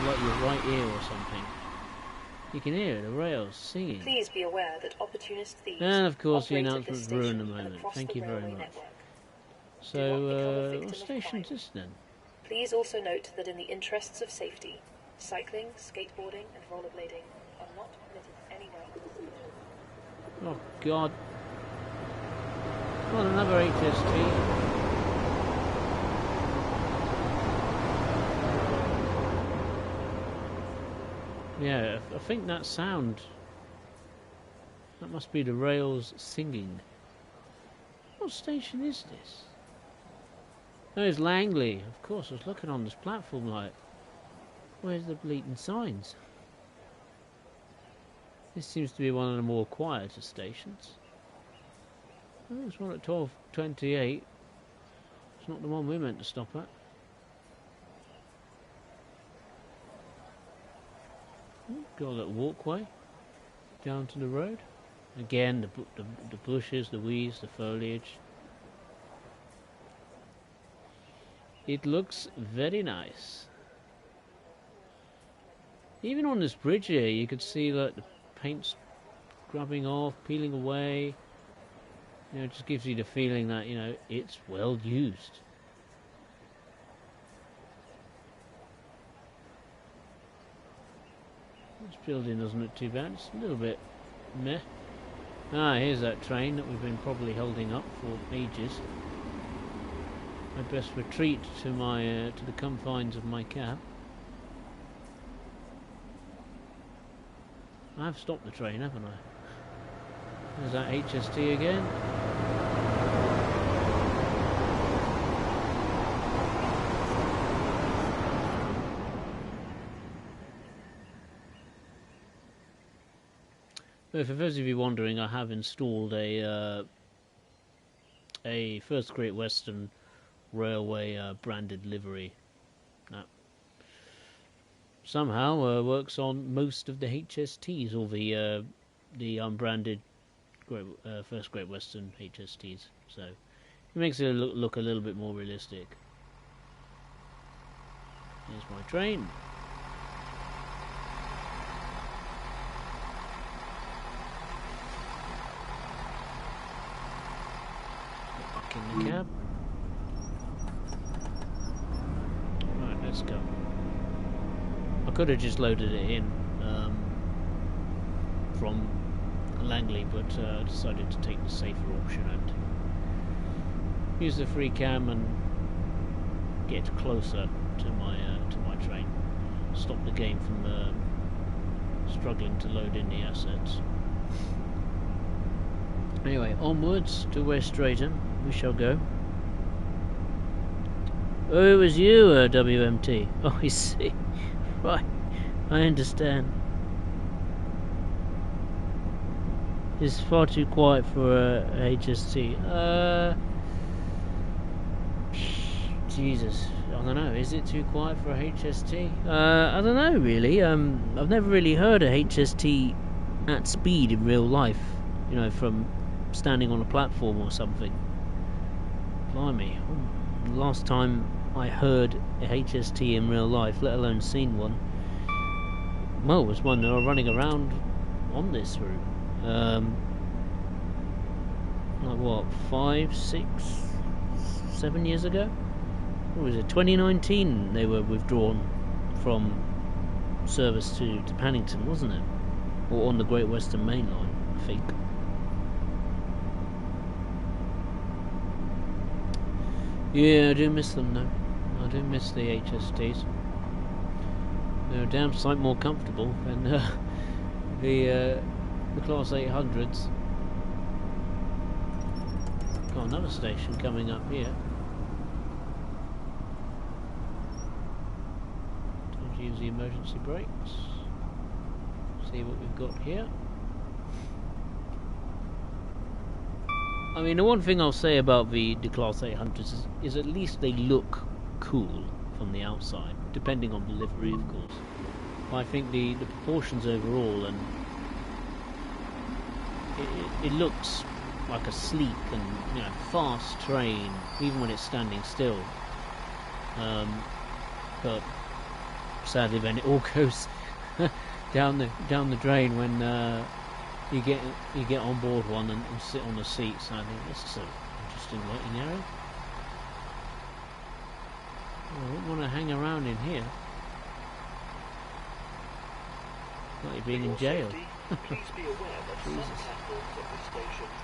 like your right ear or something. You can hear the rails singing. Please be aware that opportunist thieves and of course the operate at announcement's this ruined a station and moment. across Thank the you very railway much. network. Do So, not become a victim what of station is crime. this then? Please also note that in the interests of safety, cycling, skateboarding, and rollerblading are not permitted anywhere in this station. Oh God. Not another HST. Yeah, I think that sound, that must be the rails singing. What station is this? Oh, it's Langley. Of course, I was looking on this platform like, where's the bleating signs? This seems to be one of the more quieter stations. Oh, there's one at 12:28. It's not the one we meant to stop at. Got a little walkway down to the road. Again, the bushes, the weeds, the foliage. It looks very nice. Even on this bridge here, you could see like the paint's scrubbing off, peeling away. You know, it just gives you the feeling that, you know, it's well used. This building doesn't look too bad. It's a little bit meh. Ah, here's that train that we've been probably holding up for ages. I'd best retreat to my to the confines of my cab. I've stopped the train, haven't I? There's that HST again. For those of you wondering, I have installed a First Great Western Railway branded livery that somehow works on most of the HSTs, or the unbranded First Great Western HSTs. So it makes it look a little bit more realistic. Here's my train. Get back in the cab. Right, let's go. I could have just loaded it in from Langley, but I decided to take the safer option and use the free cam and get closer to my train. Stop the game from struggling to load in the assets. Anyway, onwards to West Drayton we shall go. Oh, it was you, WMT. Oh, I see. Right, I understand. It's far too quiet for a HST. Jesus, I don't know. Is it too quiet for a HST? I don't know really. I've never really heard a HST at speed in real life. You know, from standing on a platform or something. Blimey. The last time I heard a HST in real life, let alone seen one, well, was one that were running around on this route. Like what, 5, 6, 7 years ago? What was it, 2019 they were withdrawn from service to Paddington, wasn't it? Or on the Great Western Main Line, I think. Yeah, I do miss them though. I do miss the HSTs. They're a damn sight more comfortable than the Class 800s. Got another station coming up here. Time to use the emergency brakes. See what we've got here. I mean, the one thing I'll say about the Class 800s is at least they look cool from the outside, depending on the livery, of course. But I think the proportions overall, and it looks like a sleek and, you know, fast train, even when it's standing still. But sadly, then it all goes down the drain when you get on board one and sit on the seats. And I think this is an interesting waiting area. I wouldn't want to hang around in here. Like you're being in jail. Jesus.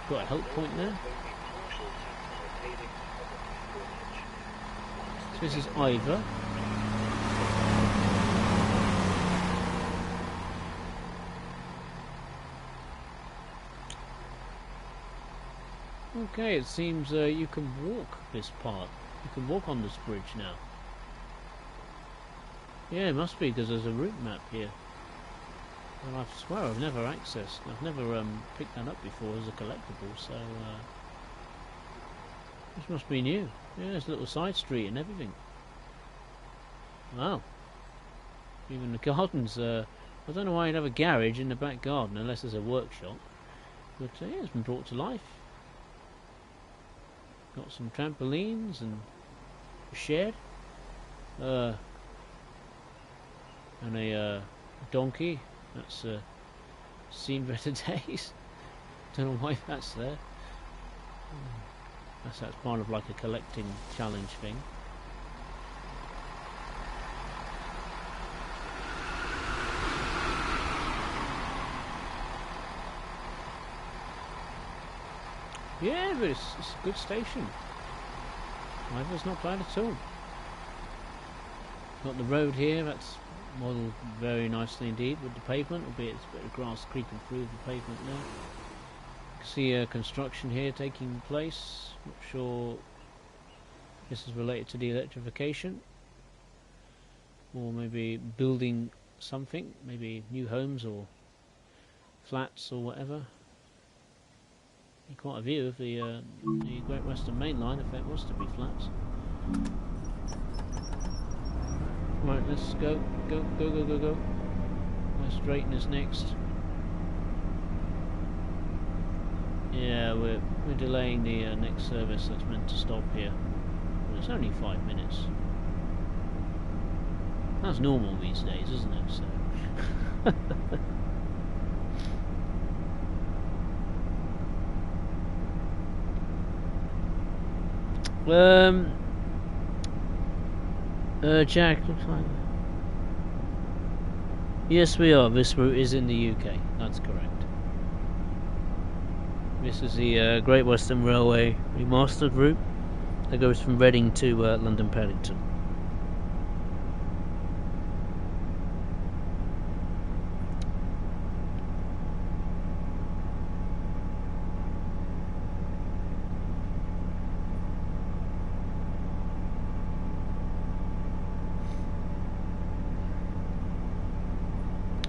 Got a help point there. So this is Ivor. Okay, it seems you can walk this part. You can walk on this bridge now. Yeah, it must be because there's a route map here. And I swear I've never picked that up before as a collectible, so this must be new. Yeah, there's a little side street and everything. Wow. Even the gardens, I don't know why you'd have a garage in the back garden unless there's a workshop. But yeah, it's been brought to life. Got some trampolines and a shed. And a donkey. That's seen better days. Don't know why that's there. That's part of like a collecting challenge thing. Yeah, but it's a good station. Ivor's not bad at all. Got the road here, that's modelled very nicely indeed with the pavement, albeit it's a bit of grass creeping through the pavement there. You can see construction here taking place. Not sure if this is related to the electrification or maybe building something, maybe new homes or flats or whatever. Quite a view of the Great Western Main Line if it was to be flats. Right, let's go. West Drayton is next. Yeah, we're delaying the next service that's meant to stop here. Well, it's only 5 minutes. That's normal these days, isn't it? So. Jack, looks like. Yes, we are. This route is in the UK. That's correct. This is the Great Western Railway Remastered route that goes from Reading to London Paddington.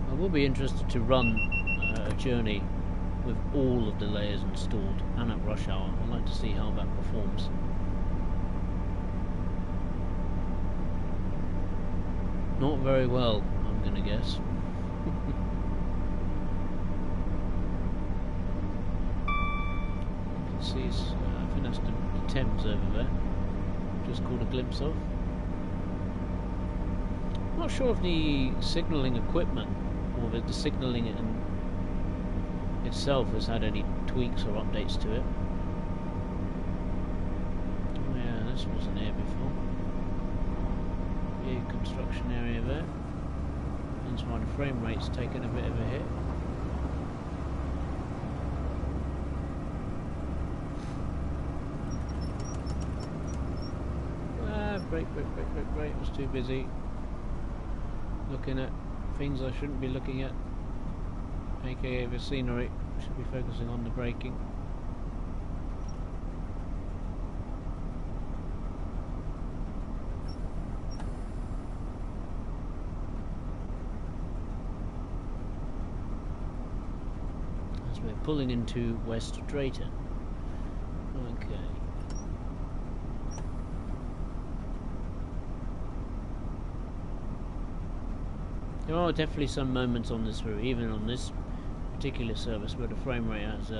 I will be interested to run a journey with all of the layers installed and at rush hour. I'd like to see how that performs. Not very well, I'm gonna guess. You can see it's, I think that's the Thames over there. Just caught a glimpse of. Not sure if the signalling equipment or the signalling itself has had any tweaks or updates to it. Oh yeah, this wasn't here before. Big construction area there. That's why the frame rate's taken a bit of a hit. Brake. I was too busy looking at things I shouldn't be looking at, aka the scenery. Should be focusing on the braking. As we're pulling into West Drayton. Okay. There are definitely some moments on this route, even on this particular service, where the frame rate has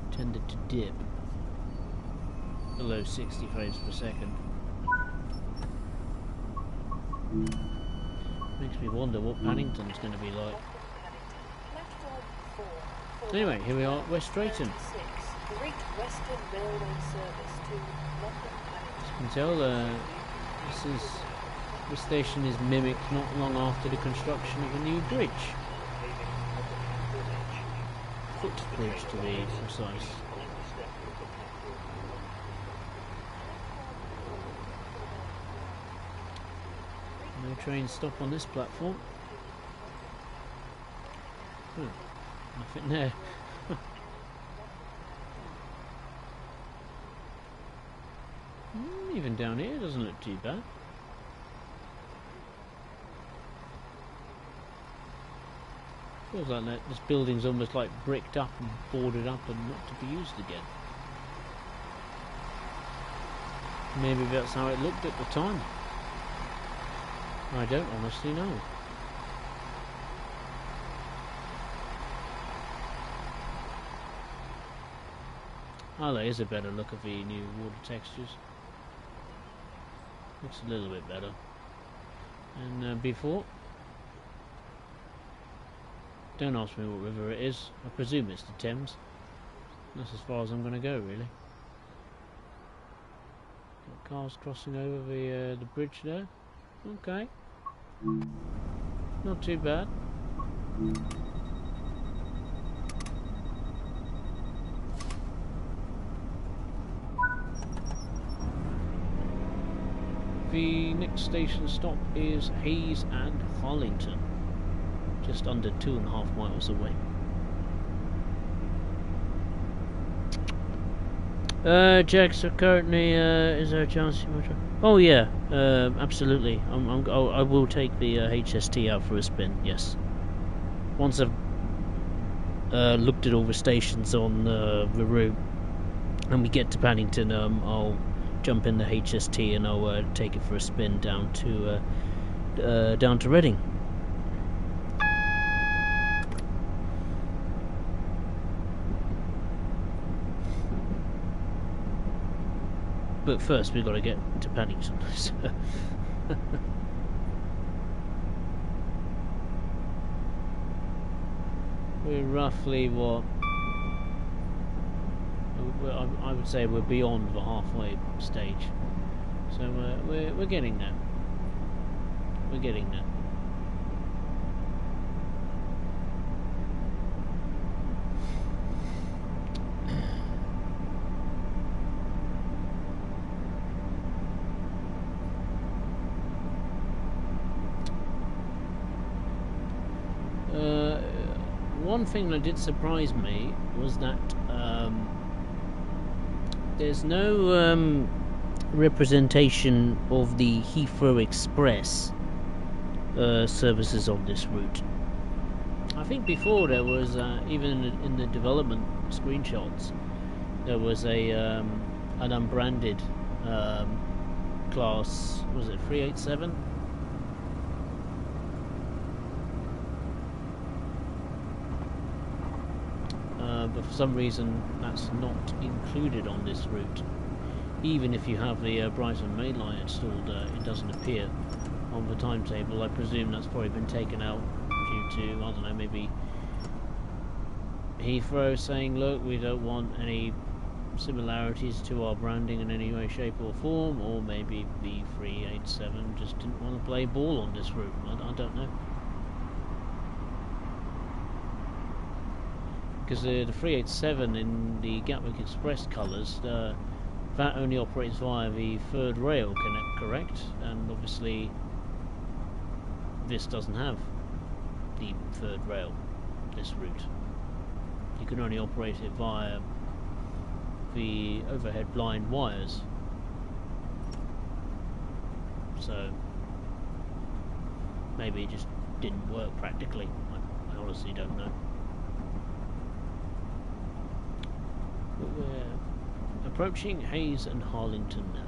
tended to dip below 60 frames per second. Makes me wonder what Paddington's going to be like. Anyway, here we are at West Drayton. Great Western Railway service to London Paddington. As you can tell, this station is mimicked not long after the construction of a new bridge. Footbridge to be precise. No train stop on this platform. Nothing there. Even down here doesn't look too bad. Feels like this building's almost like bricked up and boarded up and not to be used again. Maybe that's how it looked at the time. I don't honestly know. Oh, there is a better look of the new water textures. Looks a little bit better. And before... Don't ask me what river it is. I presume it's the Thames. That's as far as I'm going to go, really. Got cars crossing over the bridge there. Okay. Not too bad. The next station stop is Hayes and Harlington. Just under 2.5 miles away. Jack, so currently, is there a chance you might try? Oh yeah, absolutely. I will take the HST out for a spin. Yes. Once I've looked at all the stations on the route, and we get to Paddington, I'll jump in the HST and I'll take it for a spin down to Reading. But first we've got to get to Paddington. So we're roughly what? I would say we're beyond the halfway stage. So we're getting there. We're getting there. One thing that did surprise me was that there's no representation of the Heathrow Express services on this route. I think before there was, even in the development screenshots, there was an unbranded class, was it 387? But for some reason that's not included on this route. Even if you have the Brighton main line installed, it doesn't appear on the timetable. I presume that's probably been taken out due to, I don't know, maybe Heathrow saying, look, we don't want any similarities to our branding in any way, shape or form, or maybe the 387 just didn't want to play ball on this route. I don't know. Because the 387 in the Gatwick Express colours, that only operates via the third rail, correct? And obviously this doesn't have the third rail, this route. You can only operate it via the overhead blind wires. So maybe it just didn't work practically. I honestly don't know. We're approaching Hayes and Harlington now.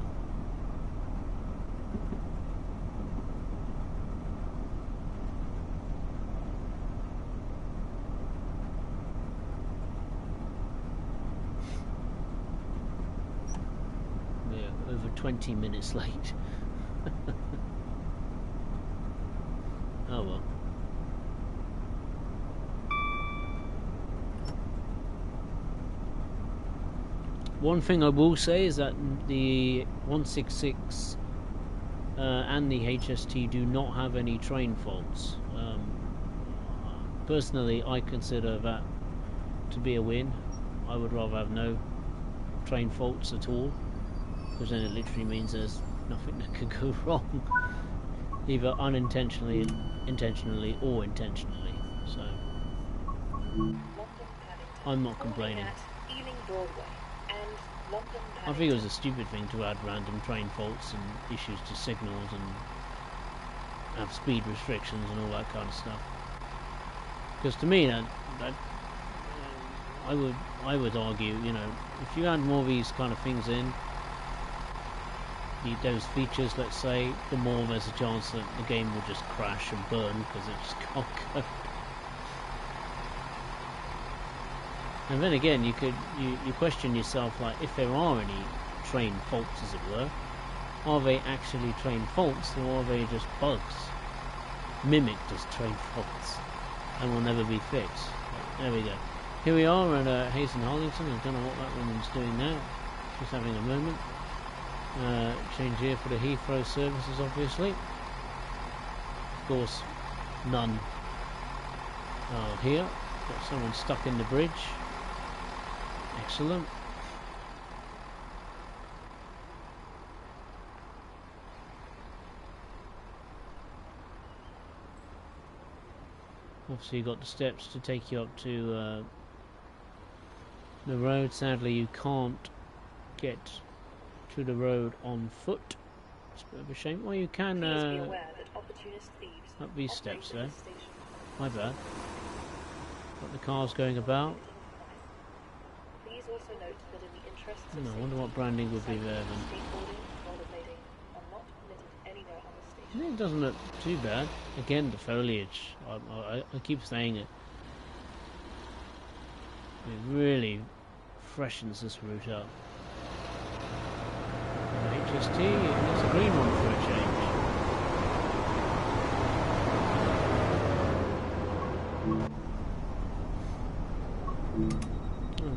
We're over 20 minutes late. Oh well. One thing I will say is that the 166 and the HST do not have any train faults. Personally, I consider that to be a win. I would rather have no train faults at all, because then it literally means there's nothing that can go wrong, either unintentionally, intentionally, or intentionally. So I'm not complaining. I think it was a stupid thing to add random train faults and issues to signals and have speed restrictions and all that kind of stuff. Because to me, that I would argue, you know, if you add more of these kind of things in, those features, let's say, the more there's a chance that the game will just crash and burn because it just can't go. And then again, you question yourself, like, if there are any train faults, as it were, are they actually train faults, or are they just bugs mimicked as train faults and will never be fixed? But there we go. Here we are at Hayes and Harlington. I don't know what that woman's doing now. She's having a moment. Change here for the Heathrow services, obviously. Of course, none are here. Got someone stuck in the bridge. Excellent. Obviously you've got the steps to take you up to the road. Sadly you can't get to the road on foot. It's a bit of a shame. Well, you can up these steps there. My bad. Got the cars going about. Please also note that in the interests of I wonder what branding would be there then. skateboarding, rollerblading are not permitted anywhere on the station. It doesn't look too bad. Again, the foliage. I keep saying it. It really freshens this route up. HST, it's a green one for a change.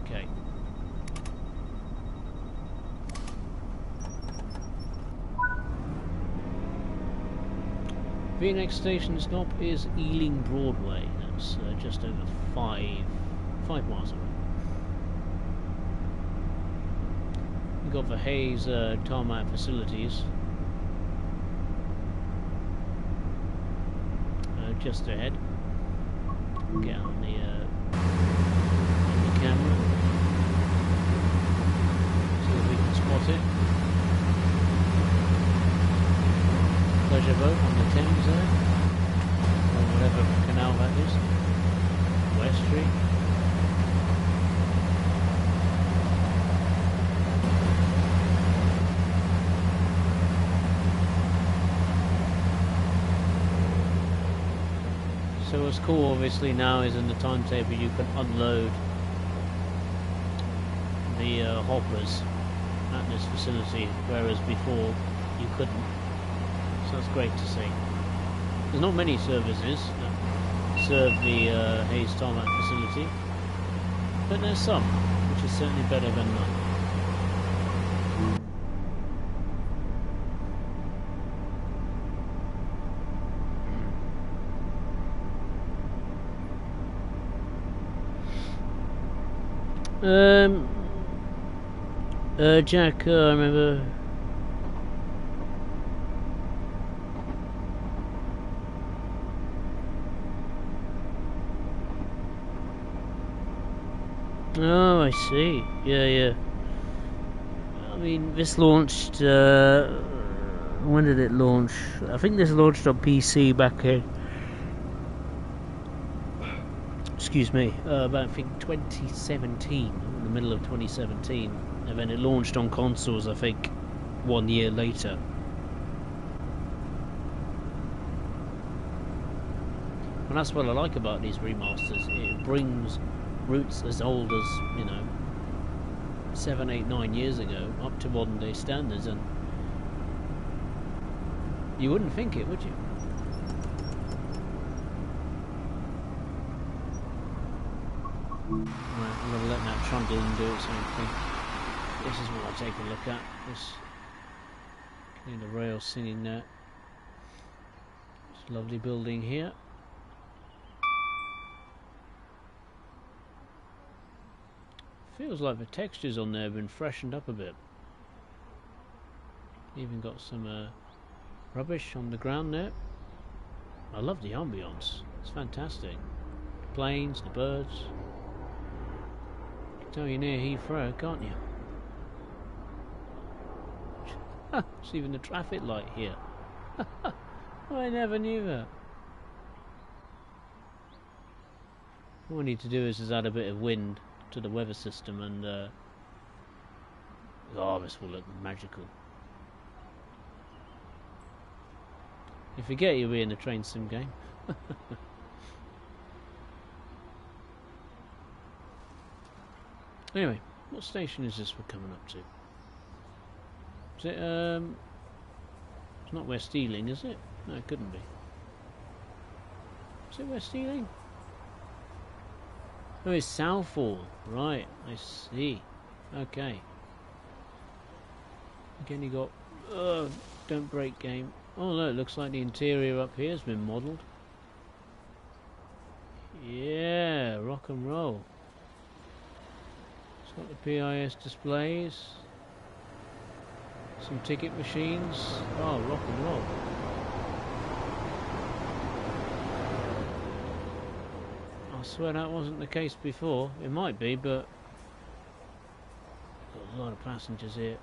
Okay. The next station stop is Ealing Broadway. That's just over 5 miles away. We've got the Hayes tarmac facilities just ahead. Get on the camera, see if we can spot it. Pleasure boat on the Thames there, or whatever canal that is. West Street. So what's cool obviously now is in the timetable you can unload the hoppers at this facility, whereas before you couldn't. So that's great to see. There's not many services that serve the Hayes tarmac facility, but there's some, which is certainly better than none. Jack, I remember. Oh, I see. Yeah. I mean, this launched. When did it launch? I think this launched on PC back in. Excuse me. About I think 2017, in the middle of 2017, and then it launched on consoles. I think 1 year later. And that's what I like about these remasters. It brings routes as old as, 7, 8, 9 years ago up to modern day standards, and you wouldn't think it, would you? Right, I'm going to let that trundle and do its own thing. This is what I'll take a look at. This, the rail singing there. This lovely building here. Feels like the textures on there have been freshened up a bit. Even got some rubbish on the ground there. I love the ambience. It's fantastic. The planes, the birds. You can tell you're near Heathrow, can't you? It's even the traffic light here. I never knew that. All we need to do is add a bit of wind to the weather system, and oh, this will look magical. You forget you'll be in a train sim game. Anyway, what station is this we're coming up to? Is it it's not West Ealing, is it? No, it couldn't be. Is it West Ealing? Oh, it's Southall. Right, I see. Okay. Again, you got... don't break game. Oh, no, it looks like the interior up here has been modelled. Yeah, rock and roll. It's got the PIS displays. Some ticket machines. Oh, rock and roll. I swear that wasn't the case before. It might be, but got a lot of passengers here.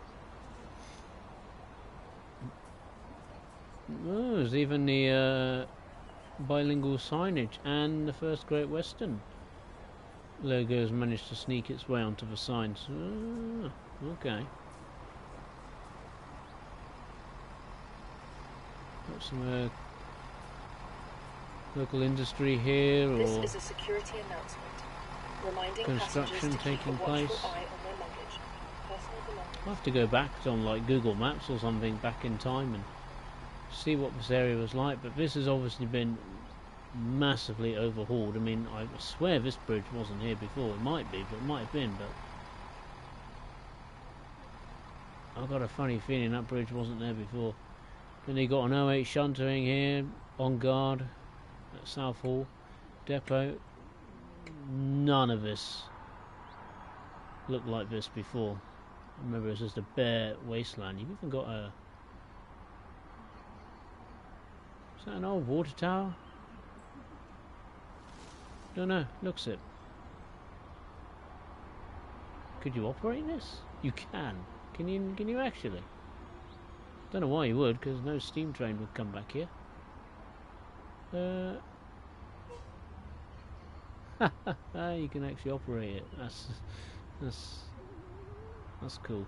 Oh, there's even the bilingual signage and the First Great Western Logo's managed to sneak its way onto the signs. Okay. Got some local industry here, or This is a security announcement, reminding construction passengers to keep a taking watchful place. eye on their luggage, personal belongings. I'll have to go back on like Google Maps or something back in time and see what this area was like, but this has obviously been massively overhauled. I mean, I swear this bridge wasn't here before. It might be, but it might have been, but I've got a funny feeling that bridge wasn't there before. Then you got an 08 shuntering here, on guard at Southall Depot. None of this looked like this before. I remember it was just a bare wasteland. You've even got a... Is that an old water tower? Don't know. Looks it. Could you operate this? You can. Can you actually? Don't know why you would, because no steam train would come back here. You can actually operate it. That's cool.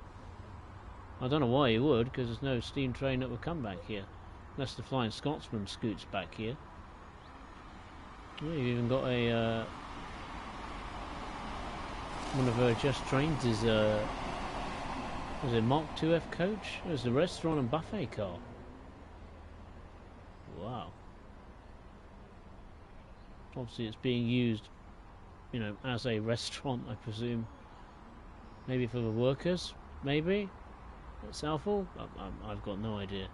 I don't know why you would, because there's no steam train that would come back here, unless the Flying Scotsman scoots back here. Oh, you've even got a one of her just trains is a Mark 2F coach. There's the restaurant and buffet car. Wow. Obviously it's being used, you know, as a restaurant, I presume. Maybe for the workers, maybe? At Southall? I've got no idea.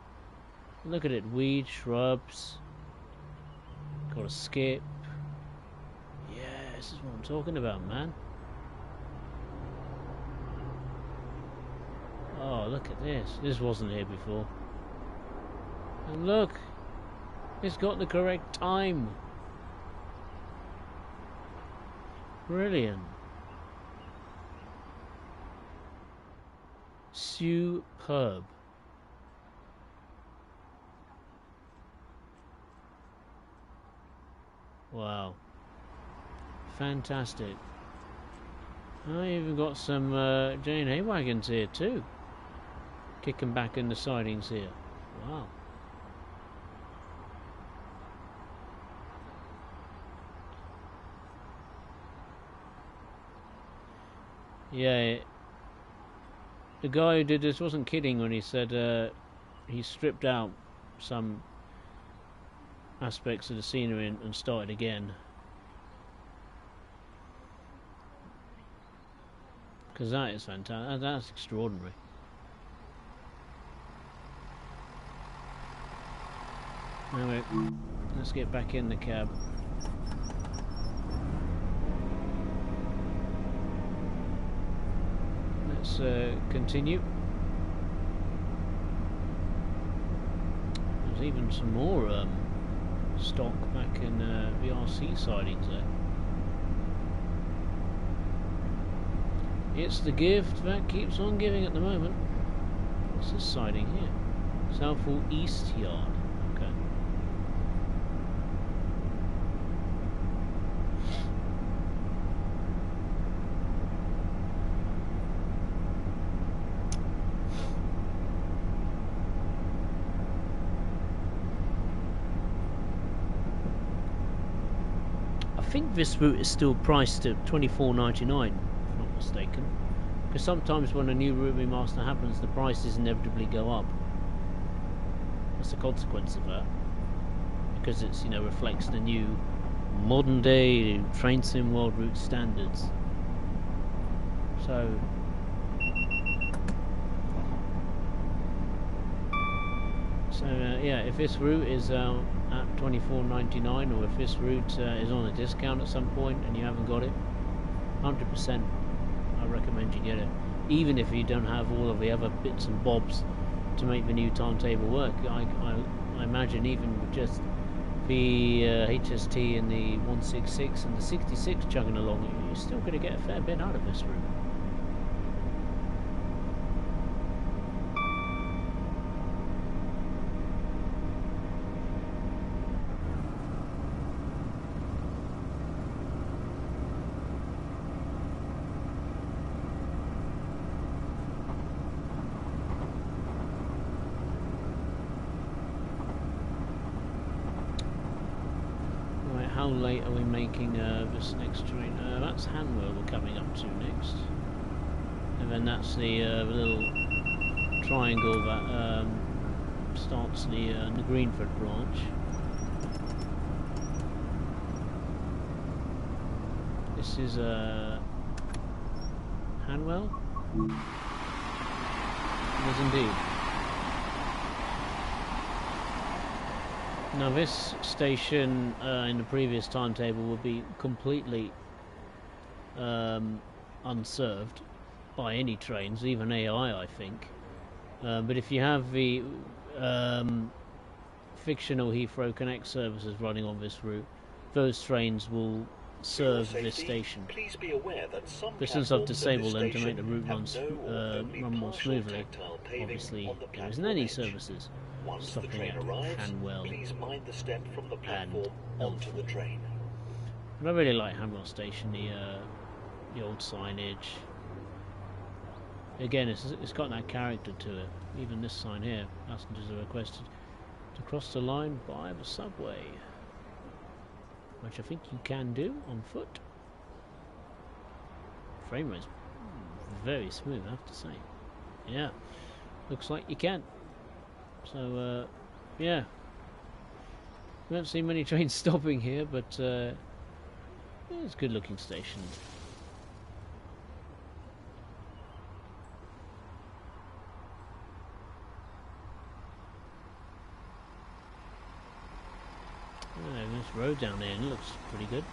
Look at it, weed, shrubs. Got a skip. Yeah, this is what I'm talking about, man. Oh, look at this. This wasn't here before. And look, it's got the correct time. Brilliant. Superb. Wow. Fantastic. I even got some J&A wagons here too. Kicking back in the sidings here. Wow. Yeah, the guy who did this wasn't kidding when he said he stripped out some aspects of the scenery and started again. Because that is fantastic. That's extraordinary. Anyway, let's get back in the cab. Let's continue. There's even some more stock back in the RC sidings there. It's the gift that keeps on giving at the moment. What's this siding here? Southall East Yard. Okay. I think this route is still priced at $24.99, if I'm not mistaken. Because sometimes when a new route remaster happens, the prices inevitably go up. That's the consequence of that. Because it's, you know, reflects the new modern day train sim world route standards. So yeah, if this route is at $24.99, or if this route is on a discount at some point and you haven't got it, 100% I recommend you get it, even if you don't have all of the other bits and bobs to make the new timetable work. I imagine even with just the HST and the 166 and the 66 chugging along, you're still going to get a fair bit out of this route. late are we making this next train? That's Hanwell we're coming up to next. And then that's the little triangle that starts the Greenford branch. This is Hanwell? Yes, indeed. Now this station in the previous timetable would be completely unserved by any trains, even AI, I think. But if you have the fictional Heathrow Connect services running on this route, those trains will serve this station. Please be aware that some but since I've platforms at disabled them this to make the route station have no or only run more partial smoothly, tactile paving obviously on the there isn't platform any edge. services Once the stopping train at arrives, Hanwell. please mind the step from the platform onto the train. But I really like Hanwell Station, the old signage. Again, it's got that character to it. Even this sign here, passengers are requested to cross the line by the subway, which I think you can do on foot. Frame rate's very smooth, I have to say. Yeah, looks like you can. So, yeah. We don't see many trains stopping here, but it's a good looking station. This road down there looks pretty good.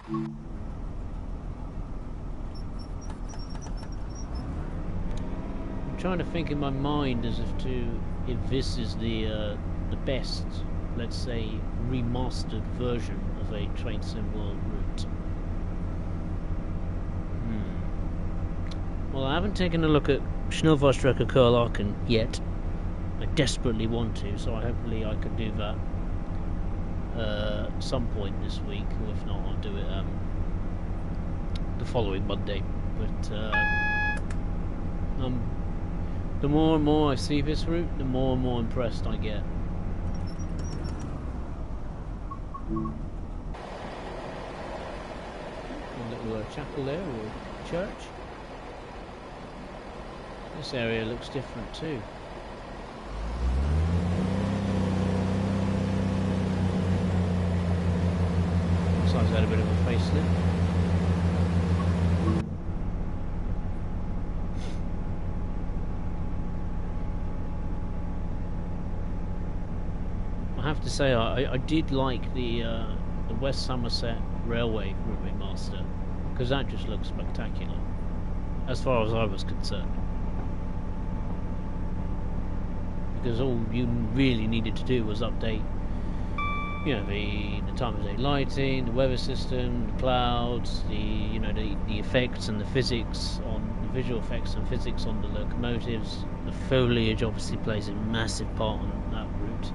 I'm trying to think in my mind as if this is the best, let's say, remastered version of a Train Sim World route. Well, I haven't taken a look at Schnellfahrstrecke Kurlaken yet. I desperately want to, so hopefully I can do that some point this week, or if not, I'll do it the following Monday. But the more and more I see this route, the more and more impressed I get. A little chapel there, or church. This area looks different too. Looks like it's had a bit of a facelift. I have to say, I did like the West Somerset Railway route remaster, because that just looks spectacular, as far as I was concerned. Because all you really needed to do was update, the time of day lighting, the weather system, the clouds, the effects and the physics on the visual effects and physics on the locomotives. The foliage obviously plays a massive part on that route,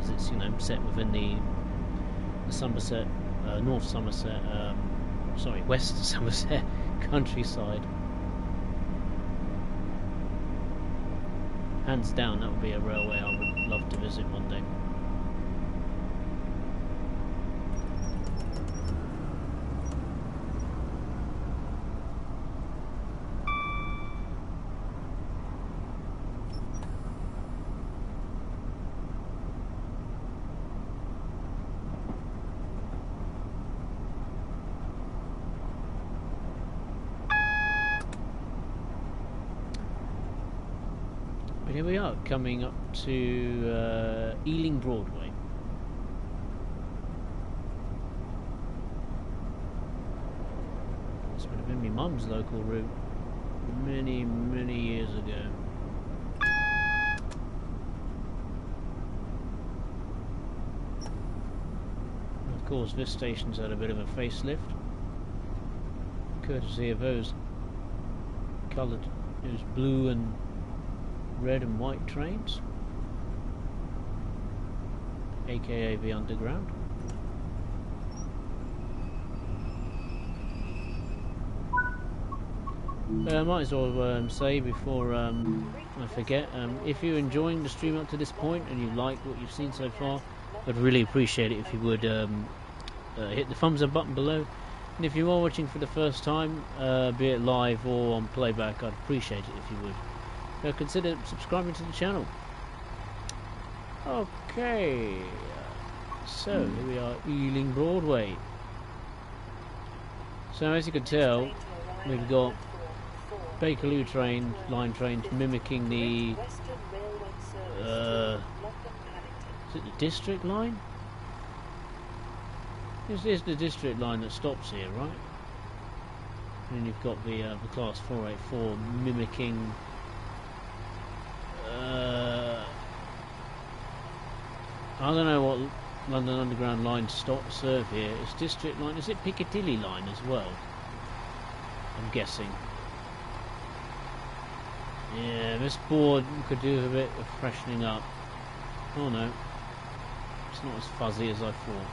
as it's set within the Somerset, North Somerset, West Somerset countryside. Hands down, that would be a railway I would love to visit one day. Here we are, coming up to Ealing Broadway. This would have been my mum's local route many, many years ago. And of course, this station's had a bit of a facelift, courtesy of those coloured, those blue and red and white trains, aka the Underground. I might as well say before I forget, if you're enjoying the stream up to this point and you like what you've seen so far, I'd really appreciate it if you would hit the thumbs up button below. And if you are watching for the first time, be it live or on playback, I'd appreciate it if you would. Consider subscribing to the channel. Okay, so here we are, Ealing Broadway. So as you can tell, we've got Bakerloo line trains mimicking the is it the district line? This is the district line that stops here, right? And then you've got the class 484 mimicking I don't know what London Underground line serve here. It's district line. Is it Piccadilly line as well? I'm guessing. Yeah, this board could do a bit of freshening up. Oh no, it's not as fuzzy as I thought.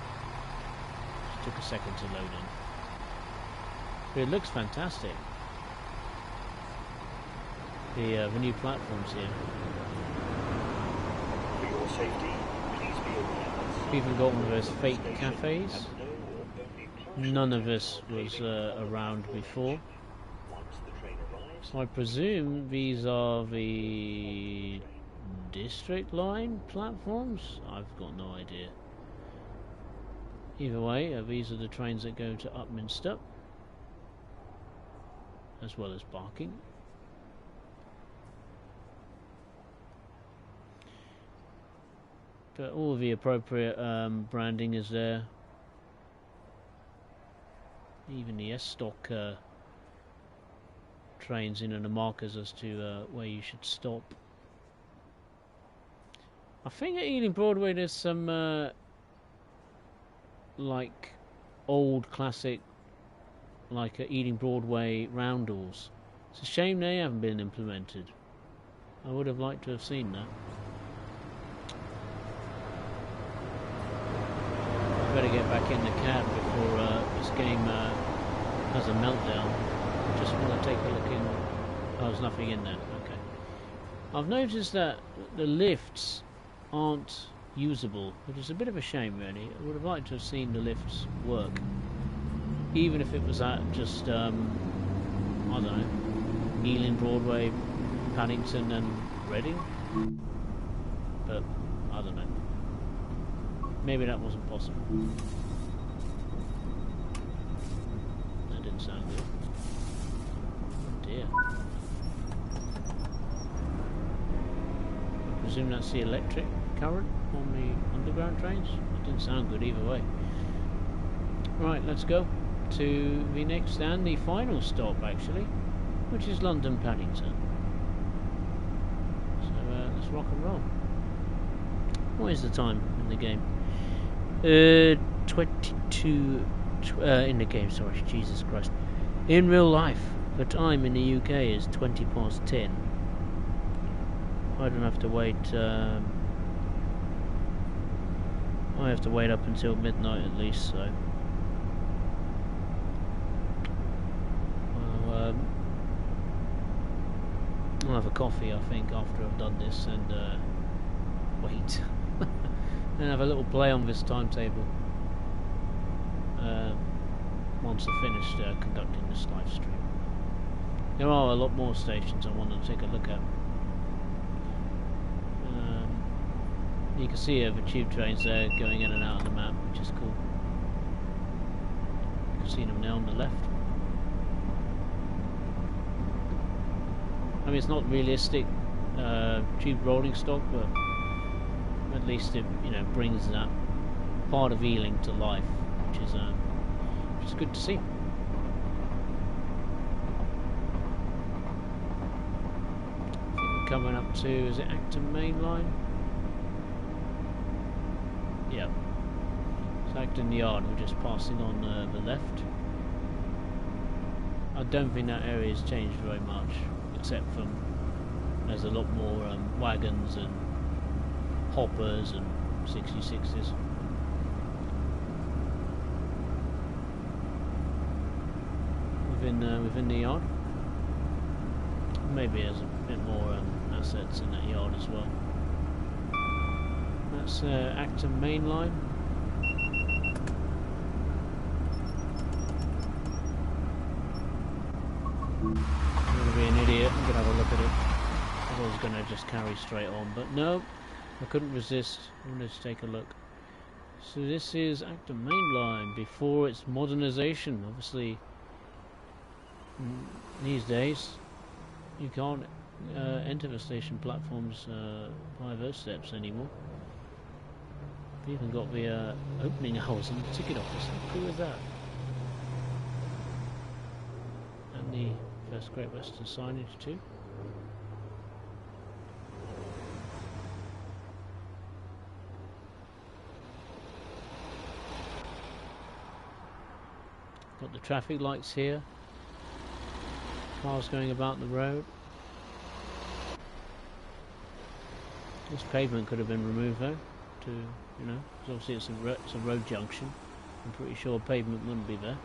Just took a second to load in. But it looks fantastic. The new platforms here. For your safety, please be aware. We've even got one of those fake cafes. None of this was around before. So I presume these are the district line platforms? I've got no idea. Either way, these are the trains that go to Upminster, as well as Barking. But all of the appropriate branding is there. Even the S-Stock trains in and the markers as to where you should stop. I think at Ealing Broadway there's some like old classic like Ealing Broadway roundels. It's a shame they haven't been implemented. I would have liked to have seen that. I better get back in the cab before this game has a meltdown. Just want to take a look in. Oh, there's nothing in there. Okay. I've noticed that the lifts aren't usable, which is a bit of a shame, really. I would have liked to have seen the lifts work, even if it was at just I don't know, Ealing Broadway, Paddington, and Reading. But I don't know. Maybe that wasn't possible. That didn't sound good. Oh dear. I presume that's the electric current on the underground trains? It didn't sound good either way. Right, let's go to the next and the final stop actually, which is London Paddington. So let's rock and roll. What is the time in the game? 22 in the game, sorry, Jesus Christ. In real life, the time in the UK is 20 past 10. I don't have to wait, I have to wait up until midnight at least, so I'll have a coffee, I think, after I've done this, and wait. And have a little play on this timetable once I've finished conducting this live stream. There are a lot more stations I want to take a look at. You can see the tube trains there going in and out on the map, which is cool. You can see them now on the left. I mean, it's not realistic tube rolling stock, but at least it, you know, brings that part of Ealing to life, which is good to see. I think we're coming up to, is it Acton Main Line? Yeah. So Acton Yard, we're just passing on the left. I don't think that area has changed very much, except from there's a lot more wagons and hoppers and 66s. Within the yard. Maybe there's a bit more assets in that yard as well. That's Acton Main Line. I'm going to be an idiot. I'm going to have a look at it. I was going to just carry straight on, but no, I couldn't resist. I wanted to take a look. So this is Acton Main Line before its modernisation. Obviously, these days you can't enter the station platforms via those steps anymore. We've even got the opening hours in the ticket office. How cool is that? And the first Great Western signage too. Got the traffic lights here. Cars going about the road. This pavement could have been removed though, to, you know, because obviously it's a road junction. I'm pretty sure pavement wouldn't be there.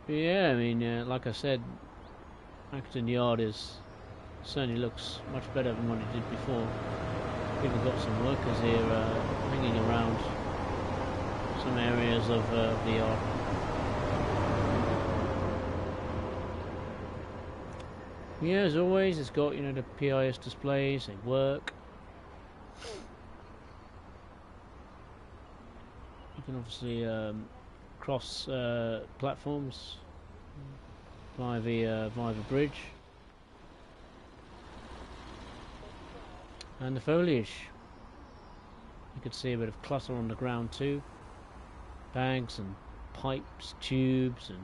But yeah, I mean, like I said, Acton Yard certainly looks much better than what it did before. People got some workers here hanging around some areas of the yard. Yeah, as always, it's got, you know, the PIS displays. They work. You can obviously cross platforms via the bridge. And the foliage. You could see a bit of clutter on the ground too. Bags and pipes, tubes, and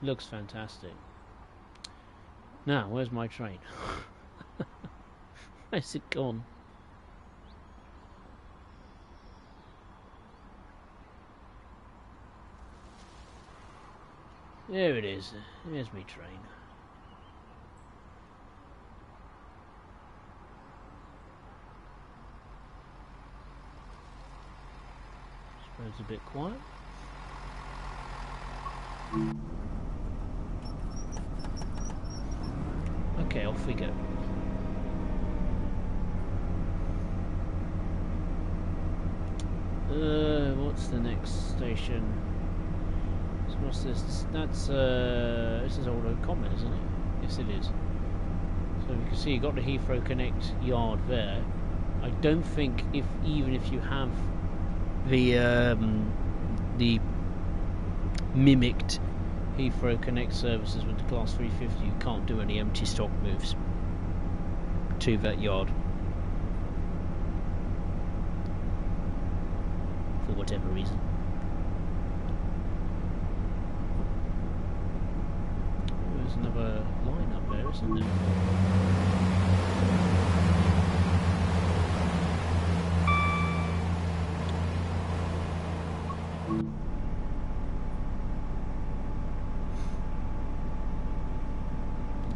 looks fantastic. Now, where's my train? Where's it gone? There it is. There's my train. Suppose a bit quiet. Okay, off we go. What's the next station? So what's this? That's this is Old Oak Common, isn't it? Yes, it is. So you can see you got the Heathrow Connect yard there. I don't think even if you have the mimicked Heathrow Connect services with the Class 350, you can't do any empty stock moves to that yard for whatever reason. There's another line up there, isn't there?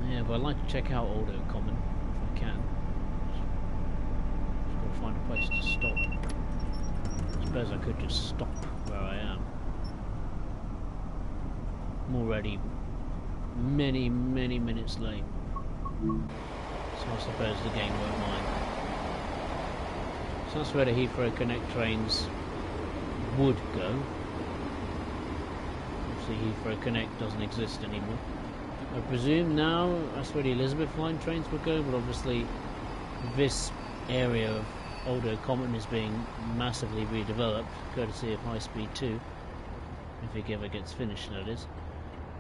Yeah, but I'd like to check out Old Oak Common if I can. Just gotta find a place to stop. I suppose I could just stop where I am. I'm already many minutes late, so I suppose the game won't mind. So that's where the Heathrow Connect trains would go. Obviously Heathrow Connect doesn't exist anymore. I presume now that's where the Elizabeth line trains would go, but obviously this area of Old Oak Common is being massively redeveloped, courtesy of High Speed 2, if it ever gets finished, that is,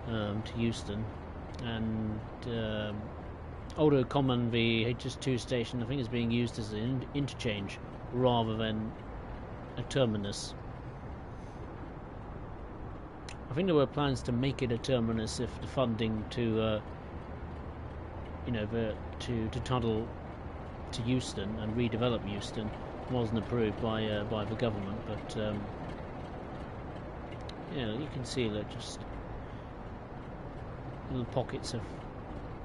to Euston. And Old Oak Common, the HS2 station, I think is being used as an interchange rather than a terminus. I think there were plans to make it a terminus if the funding to, you know, to tunnel to Euston and redevelop Euston wasn't approved by the government. But yeah, you can see that just little pockets of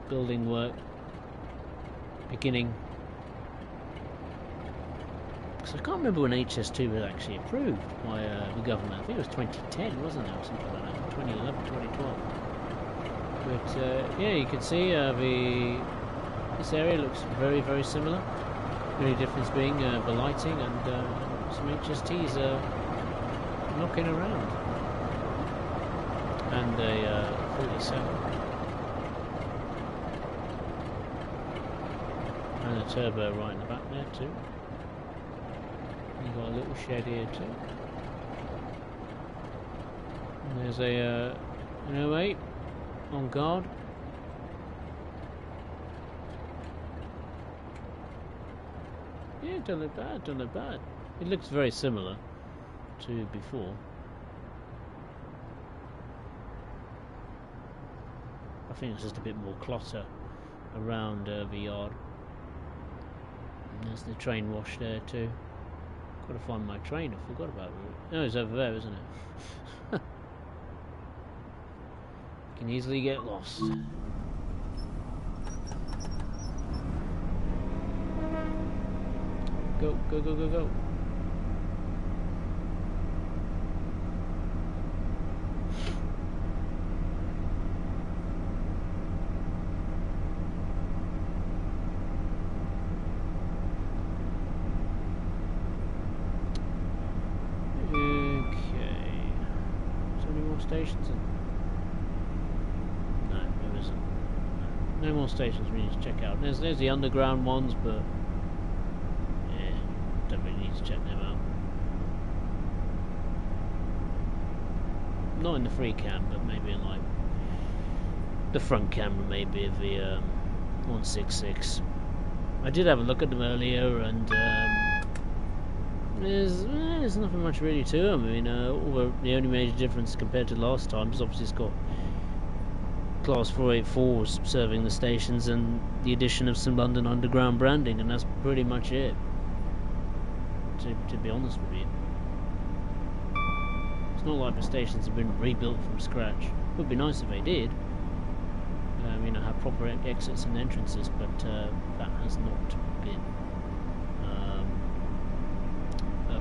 building work beginning. Because I can't remember when HS2 was actually approved by the government. I think it was 2010, wasn't it, or something like that, 2011, 2012. But yeah, you can see this area looks very, very similar. The only difference being the lighting and some HSTs knocking around, and a 47 and a turbo right in the back there too. You've got a little shed here too. And there's an 08 on guard. Yeah, don't look bad, don't look bad. It looks very similar to before. I think it's just a bit more clutter around the yard. And there's the train wash there too. Got to find my train, I forgot about it. No, it's over there, isn't it? Can easily get lost. Go, go, go, go, go. Stations in? No, there isn't. No more stations we need to check out. There's the underground ones, but yeah, don't really need to check them out. Not in the free cam, but maybe in like the front camera, maybe of the 166. I did have a look at them earlier, and there's nothing much really to them. I mean, the only major difference compared to last time is obviously it's got Class 484s serving the stations and the addition of some London Underground branding, and that's pretty much it. To be honest with you, it's not like the stations have been rebuilt from scratch. It would be nice if they did. You know, have proper exits and entrances, but that has not been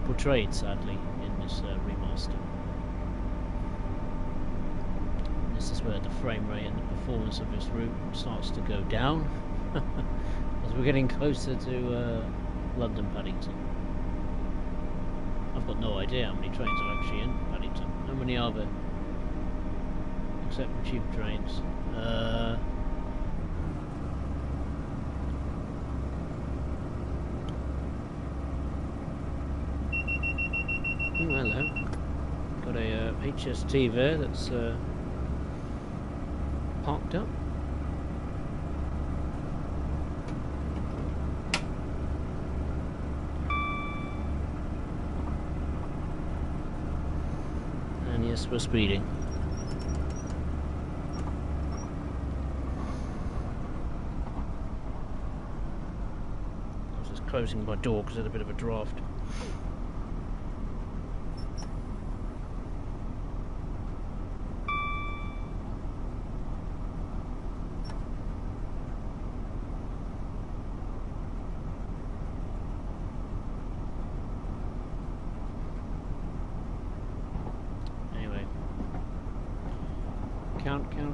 portrayed, sadly, in this remaster. This is where the frame rate and the performance of this route starts to go down as we're getting closer to London Paddington. I've got no idea how many trains are actually in Paddington. How many are there? Except for cheap trains. Oh, hello. Got a HST there that's parked up. And yes, we're speeding. I was just closing my door because there's a bit of a draft.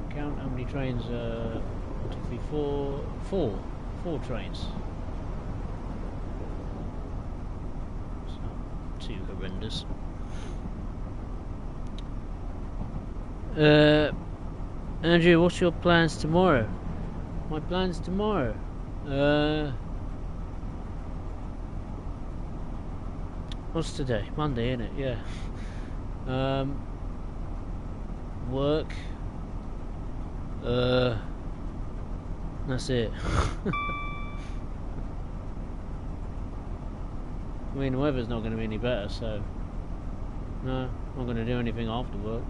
Count how many trains, 1, 2, 3, 4 trains. It's not too horrendous. Andrew, what's your plans tomorrow? My plans tomorrow? What's today? Monday, isn't it? Yeah. Work. That's it. I mean, the weather's not going to be any better, so no, I'm not going to do anything after work.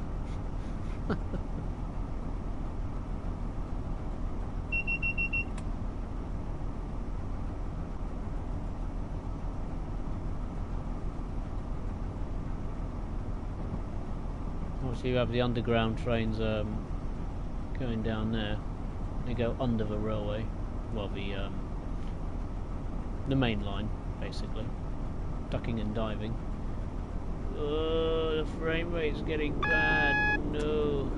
Obviously, you have the underground trains going down there. They go under the railway, well, the main line, basically. ducking and diving. Oh, the frame rate's getting bad. No.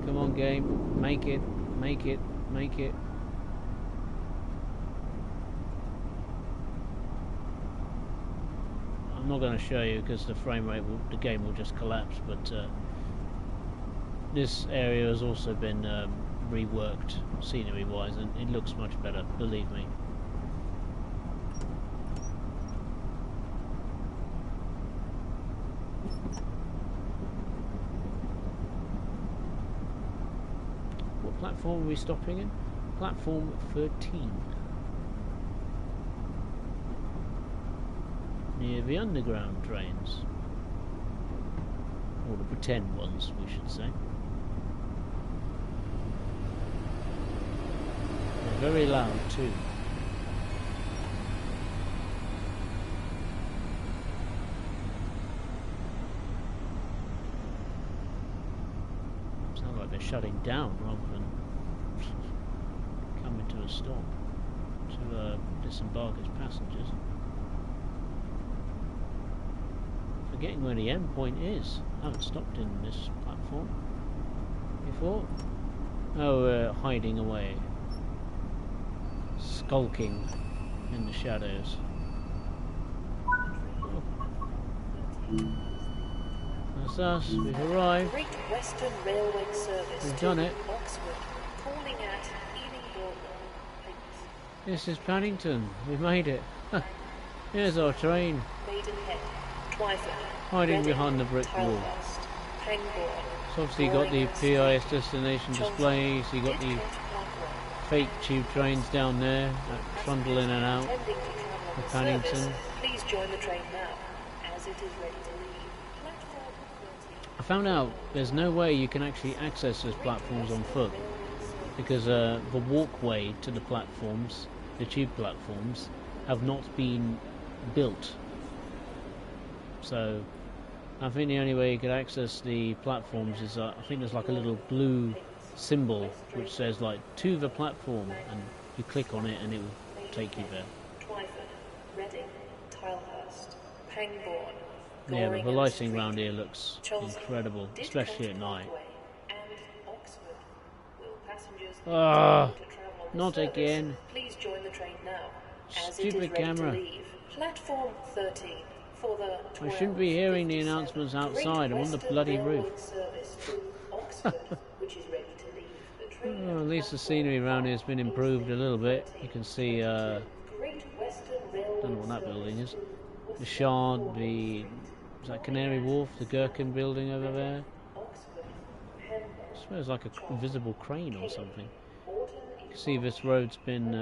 Come on, game. Make it. Make it. Make it. I'm not going to show you because the frame rate the game will just collapse, but this area has also been reworked scenery wise and it looks much better, believe me. What platform are we stopping in? Platform 13. Near the underground trains. Or the pretend ones, we should say. They're very loud too. Sound like they're shutting down rather than coming to a stop to disembark as passengers. Forgetting where the end point is. I haven't stopped in this platform before. Oh, hiding away. Skulking in the shadows. Oh. That's us. We've arrived. Great Western Railway service. We've done it. Oxford, calling at Ealing Broadway. This is Paddington. We've made it. Here's our train. Maidenhead, Twyford, Hiding Reading, behind the brick wall. Tilehurst, Pangbourne. So obviously you got the PIS destination displays. You got the fake tube trains down there that trundle in and out. The Paddington. Please join the train now, as it is ready to leave. Platform 13. I found out there's no way you can actually access those platforms on foot because the walkway to the platforms, the tube platforms, have not been built. So I think the only way you could access the platforms is I think there's like a little blue symbol which says like to the platform, and you click on it and it will take you there. Twyford, Reading, Tilehurst, Pangbourne. Yeah, but the lighting around here looks incredible, especially at night. Not again. Please join the train now, as Stupid it is ready camera. to leave. Platform 13 for the I shouldn't be hearing the announcements outside. I'm on the bloody roof. Oh, at least the scenery around here has been improved a little bit. You can see, don't know what that building is. The Shard, is that Canary Wharf, the Gherkin building over there? I swear it's like a invisible crane or something. You can see this road's been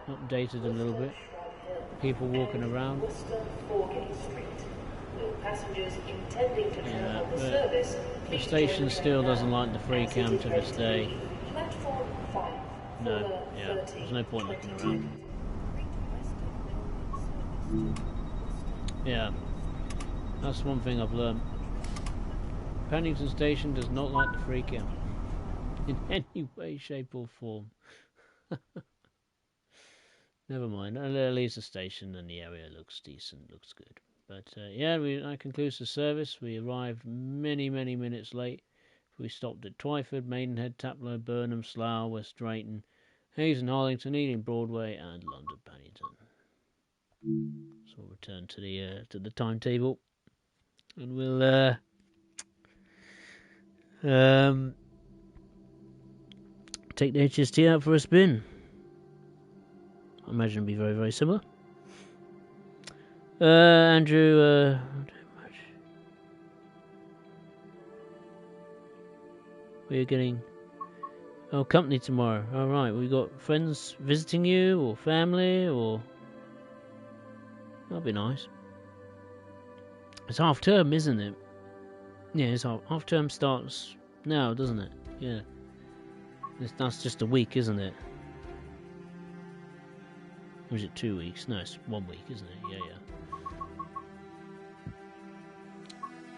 updated a little bit. People walking around. Yeah, the station still doesn't like the free cam to this day. No, yeah, there's no point looking around. Yeah, that's one thing I've learned. Paddington Station does not like the free cam in any way, shape or form. Never mind, at least the station and the area looks decent, looks good. But yeah, that concludes the service. We arrived many minutes late. We stopped at Twyford, Maidenhead, Taplow, Burnham, Slough, West Drayton, Hayes and Harlington, Ealing Broadway, and London Paddington. So we'll return to the timetable, and we'll take the HST out for a spin. I imagine it'll be very similar. Andrew, not too much. We're getting company tomorrow. All right, we got friends visiting you, or family, or that'll be nice. It's half term, isn't it? Yeah, it's half term starts now, doesn't it? Yeah, that's just a week, isn't it? Or is it 2 weeks? No, it's 1 week, isn't it? Yeah.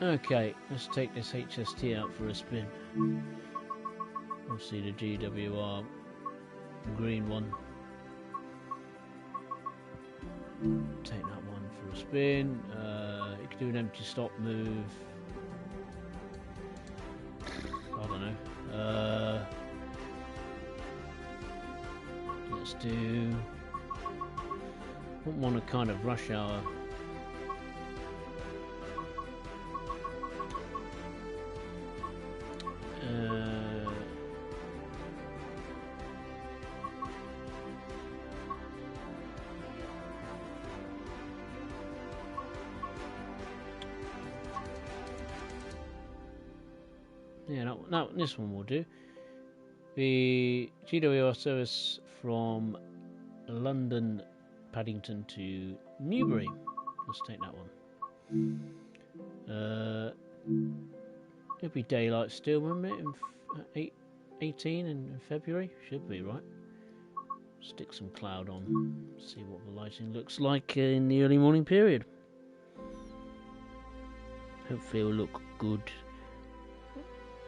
Okay, let's take this HST out for a spin. We'll see the GWR green one. Take that one for a spin. You can do an empty stop move. I don't know. Let's do. Wouldn't want a kind of rush hour. Yeah, no, this one will do. The GWR service from London, Paddington to Newbury. Let's take that one. It'll be daylight still, won't it? 18 in February? Should be, right? Stick some cloud on. See what the lighting looks like in the early morning period. Hopefully it'll look good.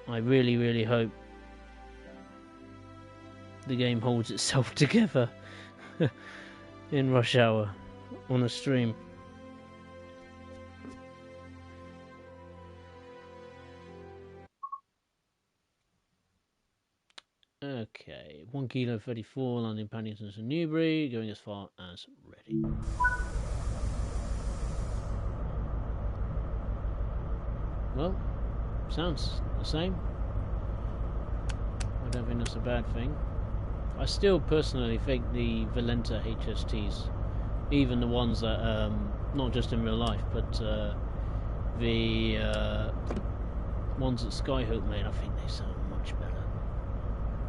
I really, really hope the game holds itself together in rush hour on a stream. Okay, 1 kilo 34, landing Paddington to Newbury, going as far as ready. Well, sounds the same. I don't think that's a bad thing. I still personally think the Valenta HSTs, even the ones that, not just in real life, but the ones that Skyhook made, I think they sound much better.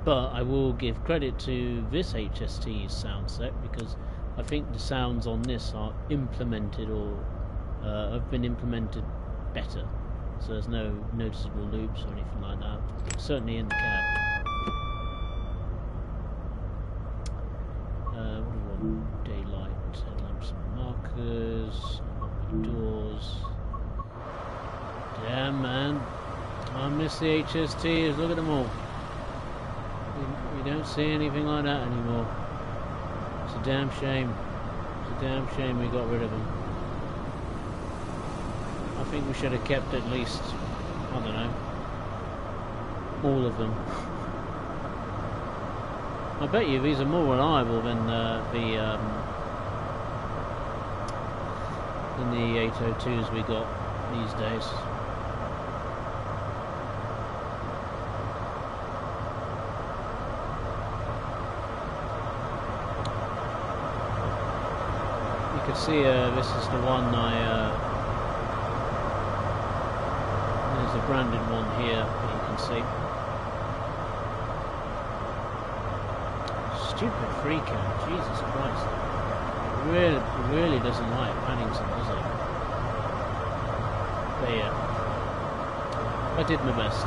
But I will give credit to this HST's sound set, because I think the sounds on this are implemented or have been implemented better. So there's no noticeable loops or anything like that. Certainly in the cab. What do we want? Daylight, headlamps and markers, unlock the doors. Damn, man. I miss the HSTs, look at them all. We don't see anything like that anymore. It's a damn shame. It's a damn shame we got rid of them. I think we should have kept at least, I don't know, all of them. I bet you these are more reliable than the 802s we got these days. You can see this is the one there's a branded one here that you can see. Stupid free cam, Jesus Christ. It really doesn't like Paddington, does it? But yeah, I did my best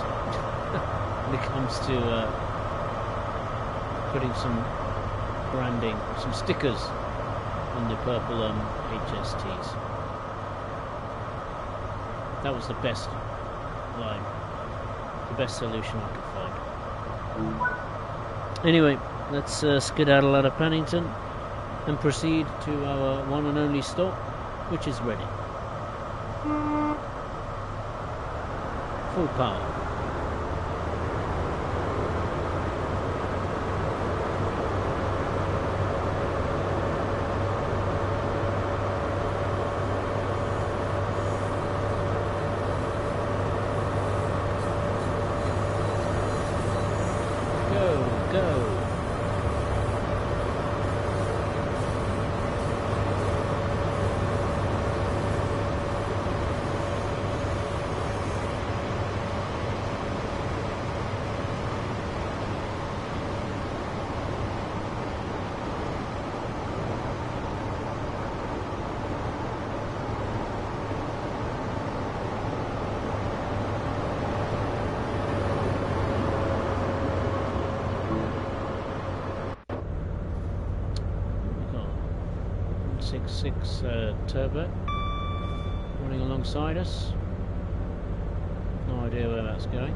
when it comes to putting some branding, some stickers on the purple HSTs. That was the best line, the best solution I could find. Anyway, let's skedaddle out of Paddington and proceed to our one and only stop, which is ready. Full power. Turbo running alongside us. No idea where that's going.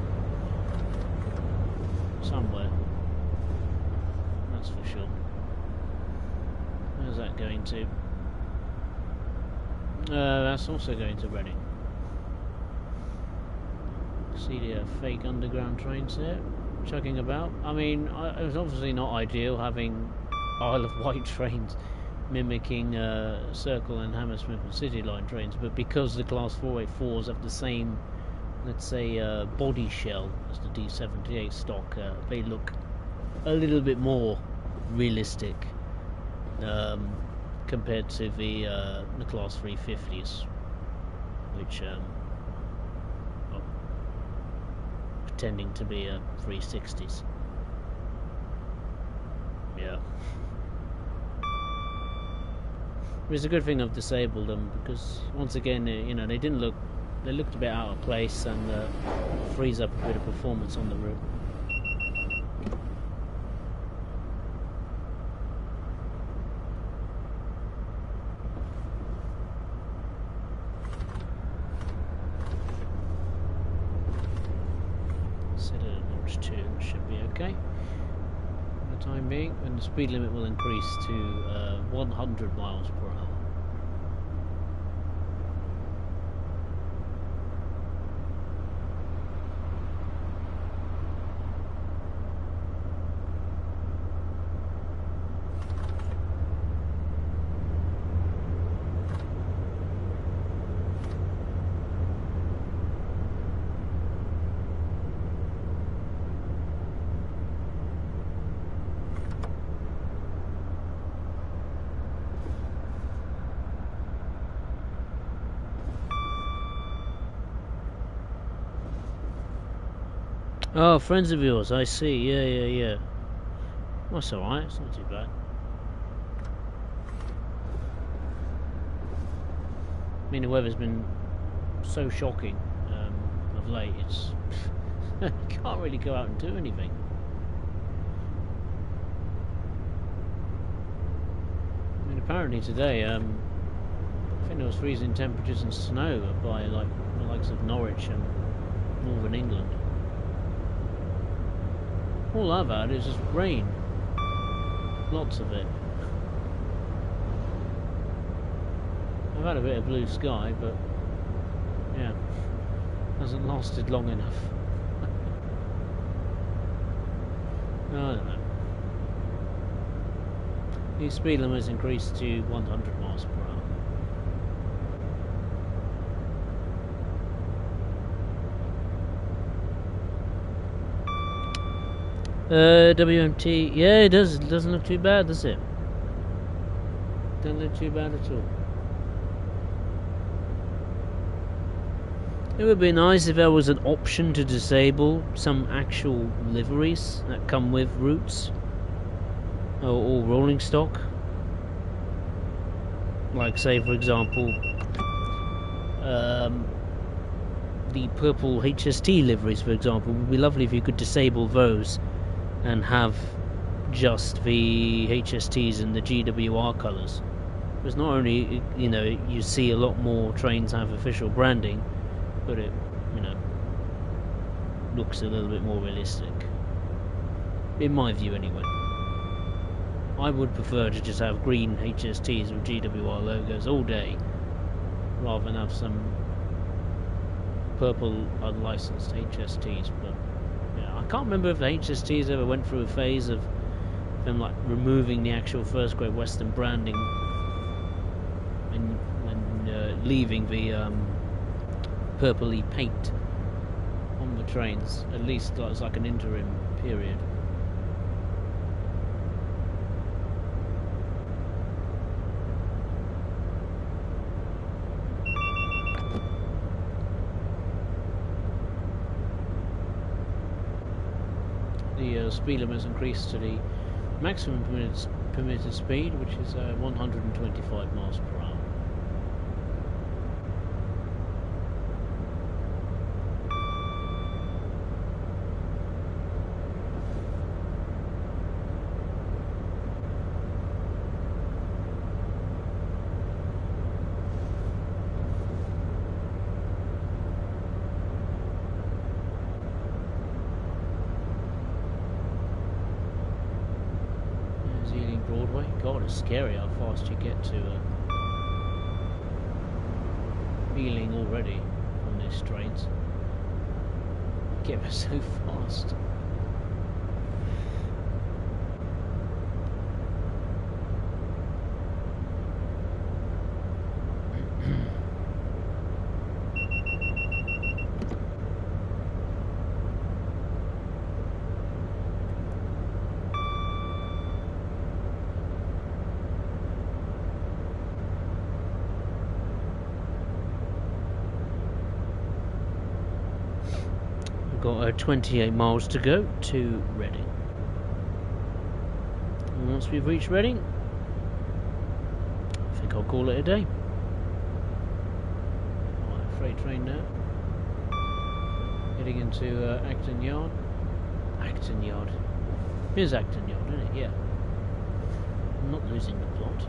Somewhere, that's for sure. Where's that going to? That's also going to Reading. See the fake underground trains there, chugging about. I mean, it was obviously not ideal having Isle of Wight trains mimicking Circle and Hammersmith and City Line trains, but because the Class 484s have the same, let's say, body shell as the D78 stock, they look a little bit more realistic compared to the Class 350s, which are pretending to be 360s. Yeah. It's a good thing I've disabled them, because once again, you know, they looked a bit out of place, and frees up a bit of performance on the route. Set it at notch 2, should be okay for the time being, and the speed limit will increase to 100 miles per hour. Oh, friends of yours, I see. Yeah. That's alright, it's not too bad. I mean, the weather's been so shocking of late, it's... you can't really go out and do anything. I mean, apparently today, I think there was freezing temperatures and snow by, like, the likes of Norwich and northern England. All I've had is just rain. Lots of it. I've had a bit of blue sky, but yeah, hasn't lasted long enough. I don't know. The speed limit has increased to 100 miles per hour. WMT, yeah, it does. It doesn't look too bad, does it? Doesn't look too bad at all. It would be nice if there was an option to disable some actual liveries that come with routes or rolling stock. Like, say, for example, the purple HST liveries, for example. It would be lovely if you could disable those and have just the HSTs and the GWR colours. Because not only, you know, you see a lot more trains have official branding, but it, you know, looks a little bit more realistic. In my view, anyway. I would prefer to just have green HSTs with GWR logos all day, rather than have some purple unlicensed HSTs, but I can't remember if the HSTs ever went through a phase of them like removing the actual first grade Western branding and leaving the purpley paint on the trains, at least as like an interim period. The speed limit has increased to the maximum permitted speed, which is 125 miles per hour. God, it's scary how fast you get to feeling already on these trains. Get there so fast. Got 28 miles to go to Reading. And once we've reached Reading, I think I'll call it a day. Alright, freight train now. Heading into Acton Yard. Acton Yard. Here's Acton Yard, isn't it? Yeah. I'm not losing the plot.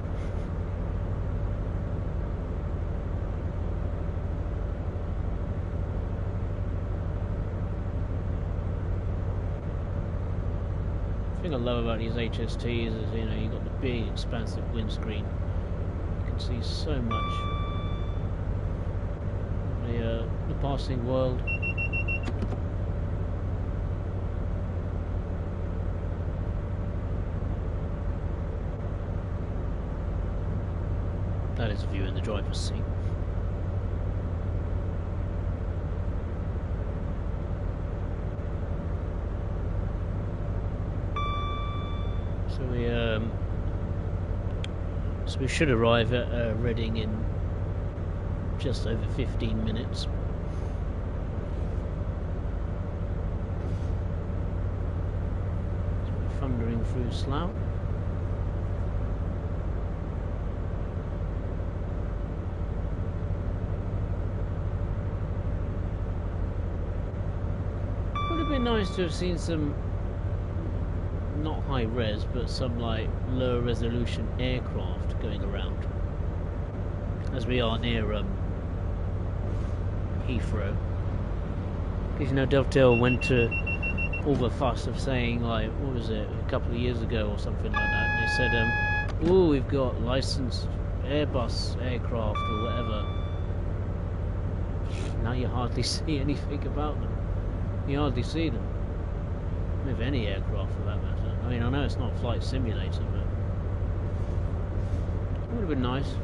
The thing I love about these HSTs is, you know, you've got the big expansive windscreen. You can see so much. The passing world. That is a view in the driver's seat. So we should arrive at Reading in just over 15 minutes. So we're thundering through Slough. Would have been nice to have seen some, not high res, but some like lower resolution aircraft going around, as we are near Heathrow. Because, you know, Dovetail went to all the fuss of saying, like, what was it, a couple of years ago or something like that, and they said, oh, we've got licensed Airbus aircraft or whatever. Now you hardly see anything about them. You hardly see them. With any aircraft for that matter. I mean, I know it's not a flight simulator, but it would have been nice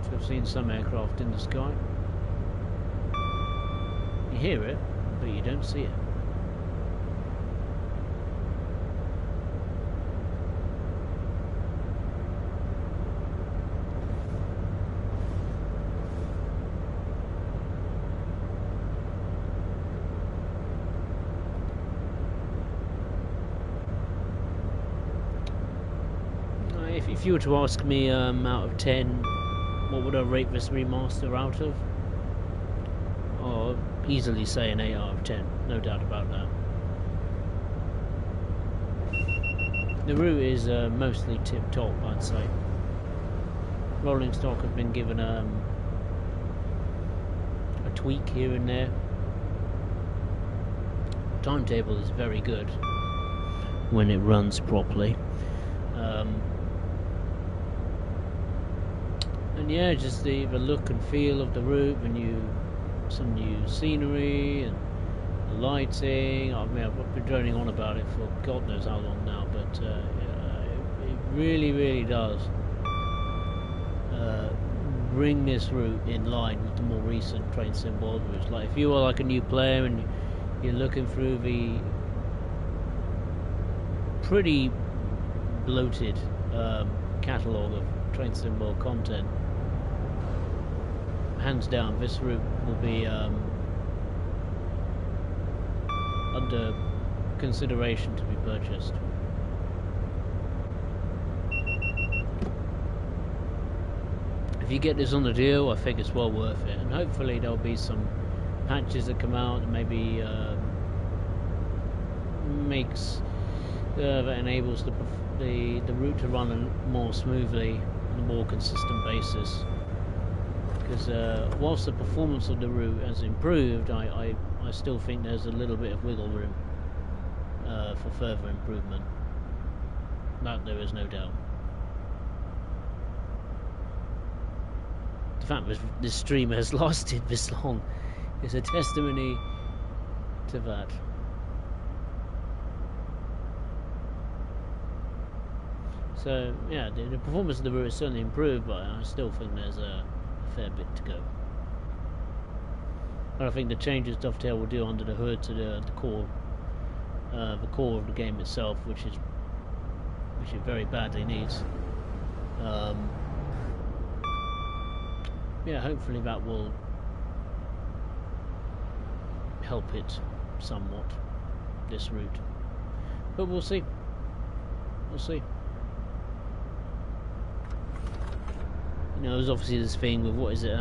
to have seen some aircraft in the sky. You hear it, but you don't see it. If you were to ask me out of 10, what would I rate this remaster out of? Oh, I'd easily say an 8 out of 10, no doubt about that. The route is mostly tip-top, I'd say. Rolling stock have been given a tweak here and there. Timetable is very good when it runs properly. And yeah, just the look and feel of the route, some new scenery and the lighting. I mean, I've been droning on about it for God knows how long now, but it really, really does bring this route in line with the more recent Train Sim World routes. Like, if you are like a new player and you're looking through the pretty bloated catalogue of Train Sim World content, hands down, this route will be under consideration to be purchased. If you get this on the deal, I think it's well worth it, and hopefully there'll be some patches that come out that maybe that enables the route to run more smoothly on a more consistent basis. Because whilst the performance of the route has improved, I still think there's a little bit of wiggle room for further improvement. That there is no doubt. the fact that this stream has lasted this long is a testimony to that. So yeah, the performance of the route is certainly improved, but I still think there's a fair bit to go. And I think the changes Dovetail will do under the hood to the core of the game itself, which it very badly needs. Yeah, hopefully that will help it somewhat, this route. But we'll see. We'll see. You know, there's obviously this thing with what is it?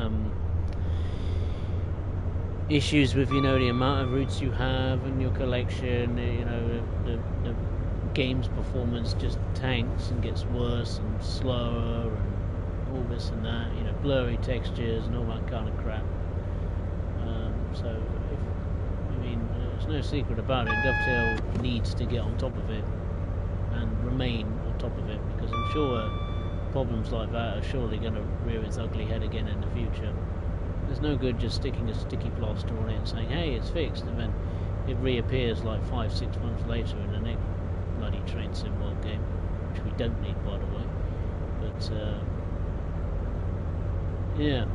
Issues with, you know, the amount of routes you have in your collection. You know, the game's performance just tanks and gets worse and slower and all this and that. You know, blurry textures and all that kind of crap. There's no secret about it. Dovetail needs to get on top of it and remain on top of it, because I'm sure problems like that are surely going to rear its ugly head again in the future. There's no good just sticking a sticky plaster on it and saying, hey, it's fixed, and then it reappears like 5-6 months later in the next bloody Train Sim World game, which we don't need, by the way. But yeah.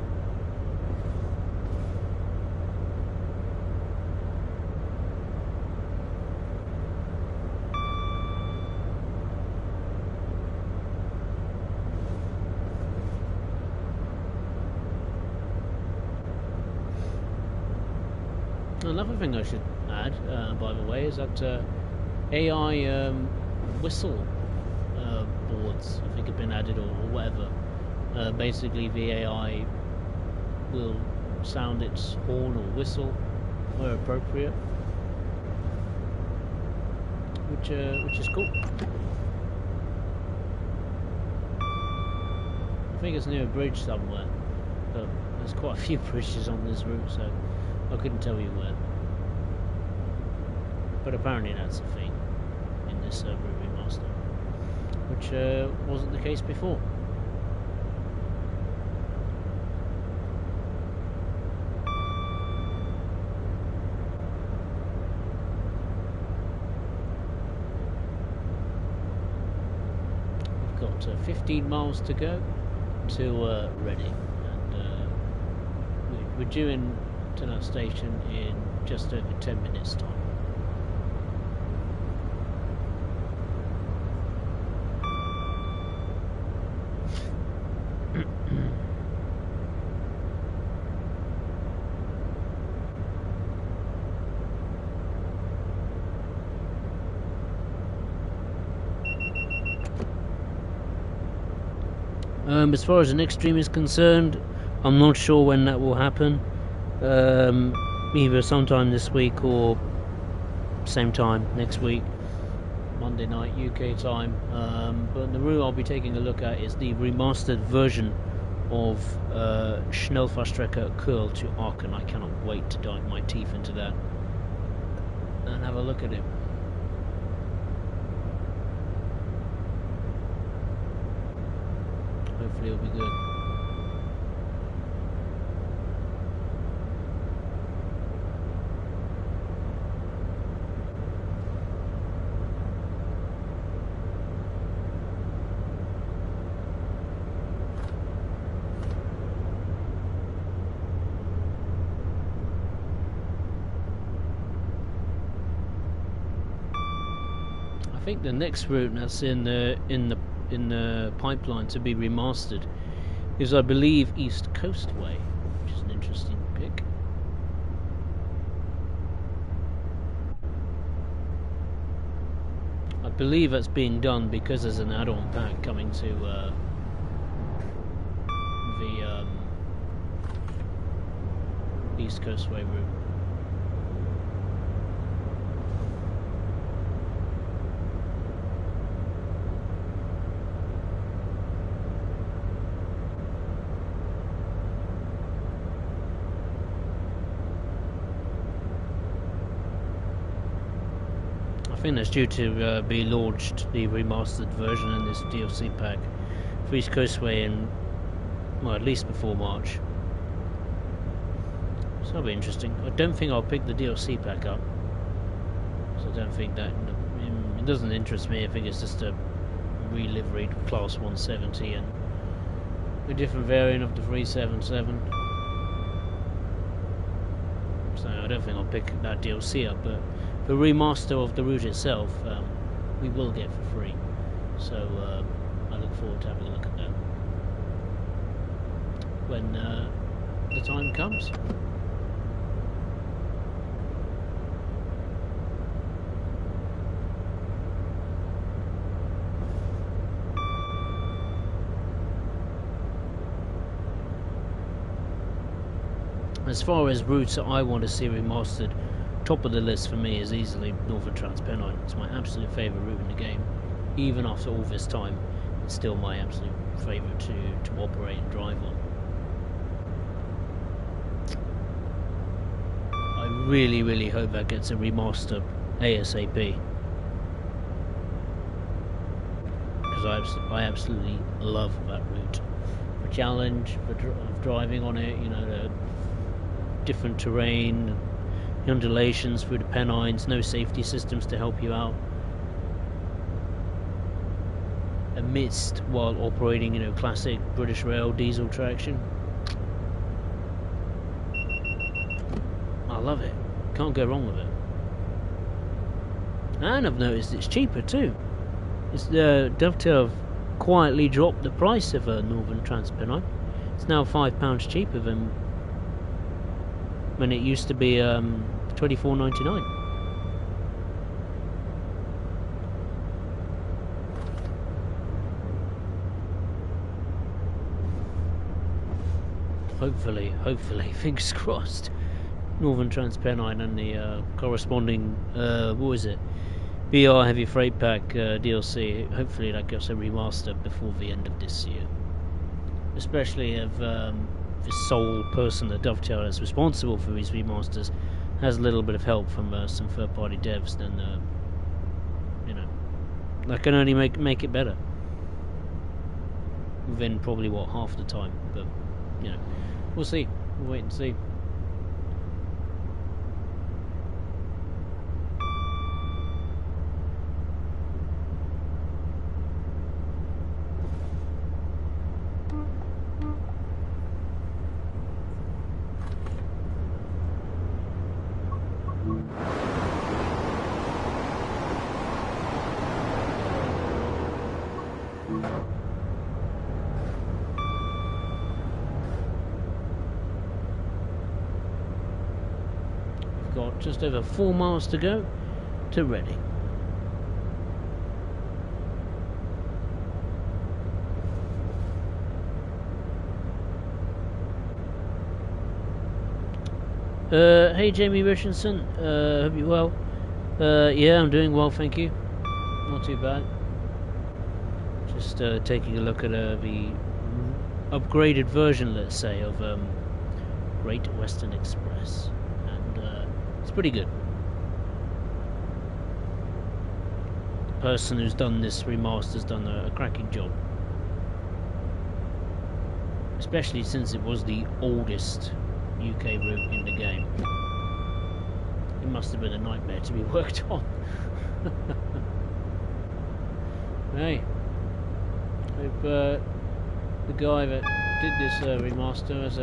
Another thing I should add, by the way, is that AI whistle boards, I think, have been added, or whatever. Basically, the AI will sound its horn or whistle where appropriate, which is cool. I think it's near a bridge somewhere, but there's quite a few bridges on this route, so I couldn't tell you where. But apparently that's a thing in this route remaster, which wasn't the case before. We've got 15 miles to go to Reading, and we're due in to that station in just over 10 minutes time. As far as the next stream is concerned, I'm not sure when that will happen. Either sometime this week or same time next week, Monday night UK time. But the route I'll be taking a look at is the remastered version of Schnellfahrstrecke Curl to Aachen. I cannot wait to dive my teeth into that and have a look at it. Hopefully it'll be good. I think the next route that's in the pipeline to be remastered is, I believe, East Coast Way, which is an interesting pick. I believe that's being done because there's an add-on pack coming to the East Coast Way route. I think that's due to be launched, the remastered version in this DLC pack for East Coastway, in Well, at least before March. So that'll be interesting. I don't think I'll pick the DLC pack up. So I don't think that... It doesn't interest me. I think it's just a reliveried Class 170 and a different variant of the 377. So I don't think I'll pick that DLC up, but the remaster of the route itself we will get for free. So I look forward to having a look at that when the time comes. As far as routes that I want to see remastered, top of the list for me is easily Northern Transpennine. It's my absolute favourite route in the game. Even after all this time, it's still my absolute favourite to operate and drive on. I really, really hope that gets a remaster ASAP. Because I absolutely love that route. The challenge of driving on it, you know, the different terrain, the undulations through the Pennines, no safety systems to help you out. Amidst while operating, you know, classic British Rail diesel traction. I love it. Can't go wrong with it. And I've noticed it's cheaper too. It's Dovetail have quietly dropped the price of a Northern Transpennine. It's now £5 cheaper than when it used to be $24.99. Hopefully, fingers crossed, Northern Transpennine and the corresponding, what was it, BR Heavy Freight Pack DLC, hopefully that gets a remaster before the end of this year. Especially if the sole person that Dovetail is responsible for these remasters has a little bit of help from some third-party devs, then you know, that can only make it better within probably what, half the time. But you know, we'll see. We'll wait and see. Got just over 4 miles to go to Reading. Hey Jamie Richardson, hope you're well. Yeah, I'm doing well, thank you. Not too bad. Just taking a look at the upgraded version, let's say, of Great Western Express. It's pretty good. The person who's done this remaster's done a cracking job. Especially since it was the oldest UK route in the game. It must have been a nightmare to be worked on. Hey, hope the guy that did this remaster has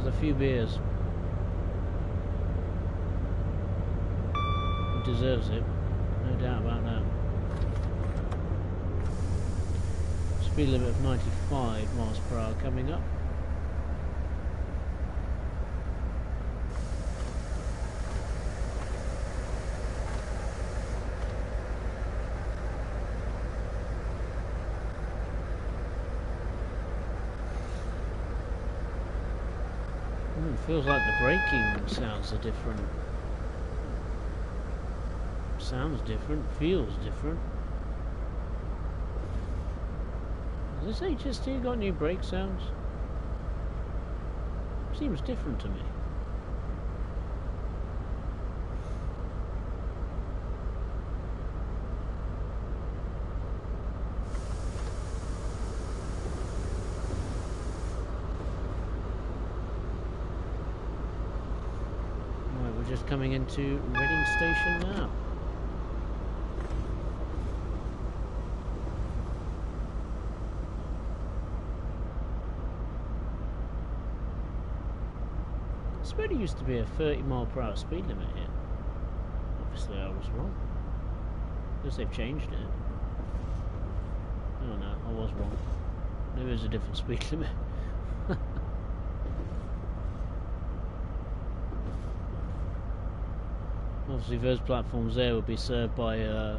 a few beers. He deserves it, no doubt about that. Speed limit of 95 miles per hour coming up. Feels like the braking sounds are different. Sounds different, feels different. Has this HST got new brake sounds? Seems different to me. coming into Reading Station now. I swear there used to be a 30-mile-per-hour speed limit here. Obviously I was wrong. Because they've changed it. Oh no, I was wrong. There is a different speed limit. Obviously those platforms there will be served by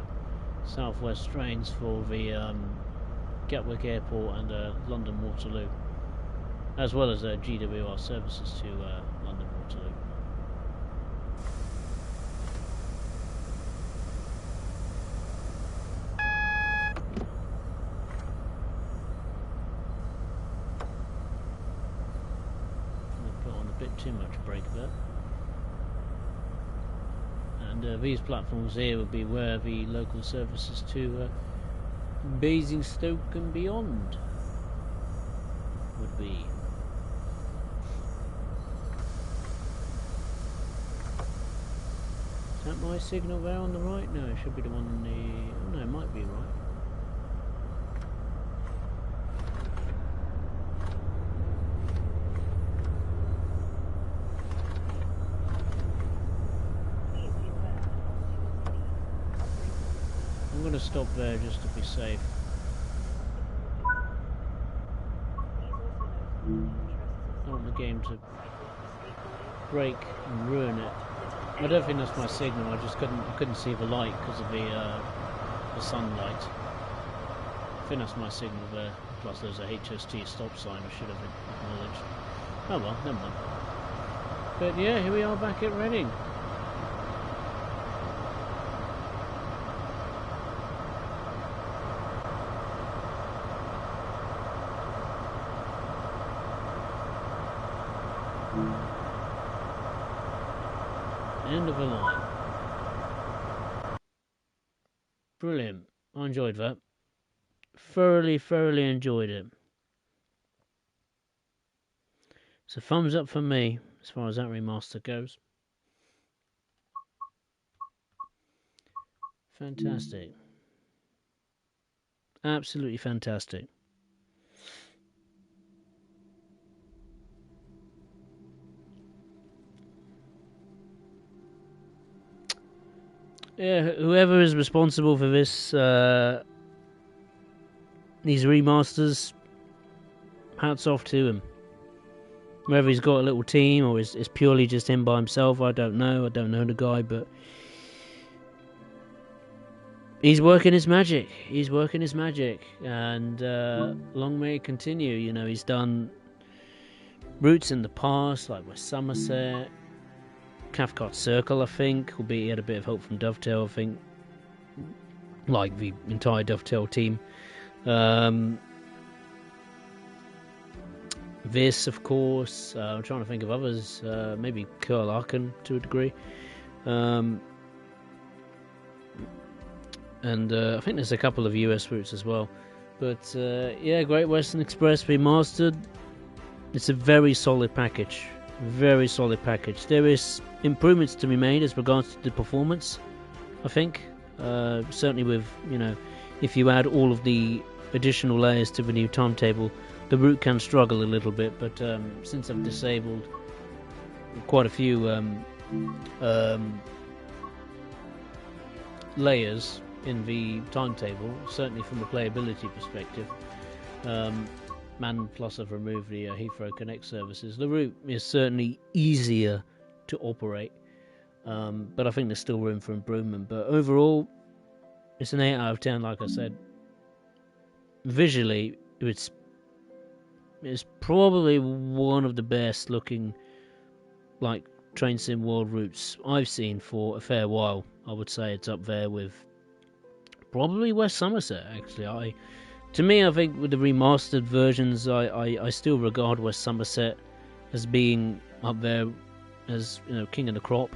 Southwest trains for the Gatwick Airport and London Waterloo, as well as GWR services to London Waterloo. I've put on a bit too much brake there. And these platforms here will be where the local services to Basingstoke and beyond would be. Is that my signal there on the right? No, it should be the one on the... Oh no, it might be right. I'm going to stop there just to be safe. I don't want the game to break and ruin it. I don't think that's my signal. I just couldn't see the light because of the sunlight. I think that's my signal there. Plus, there's a HST stop sign. I should have acknowledged. Oh well, never mind. But yeah, here we are back at Reading. End of the line. Brilliant. I enjoyed that. Thoroughly enjoyed it. So thumbs up for me as far as that remaster goes. Fantastic. Absolutely fantastic. Yeah, whoever is responsible for this, these remasters, hats off to him. Whether he's got a little team or it's purely just him by himself, I don't know. I don't know the guy, but he's working his magic. He's working his magic, and long may it continue. You know, he's done routes in the past, like West Somerset, Cathcart Circle, I think, albeit he had a bit of help from Dovetail, I think, like the entire Dovetail team. This, of course, I'm trying to think of others, maybe Curl Arkin to a degree. And I think there's a couple of US routes as well. But yeah, Great Western Express Remastered, it's a very solid package. Very solid package. There is improvements to be made as regards to the performance, I think. Certainly with, you know, if you add all of the additional layers to the new timetable, the route can struggle a little bit, but since I've disabled quite a few layers in the timetable, certainly from a playability perspective, and plus I've removed the Heathrow Connect services, the route is certainly easier to operate, but I think there's still room for improvement. But overall, it's an 8 out of 10, like I said. Visually, it's probably one of the best looking, like, train sim world routes I've seen for a fair while. I would say it's up there with probably West Somerset, actually. To me, I think with the remastered versions, I still regard West Somerset as being up there as, you know, king of the crop,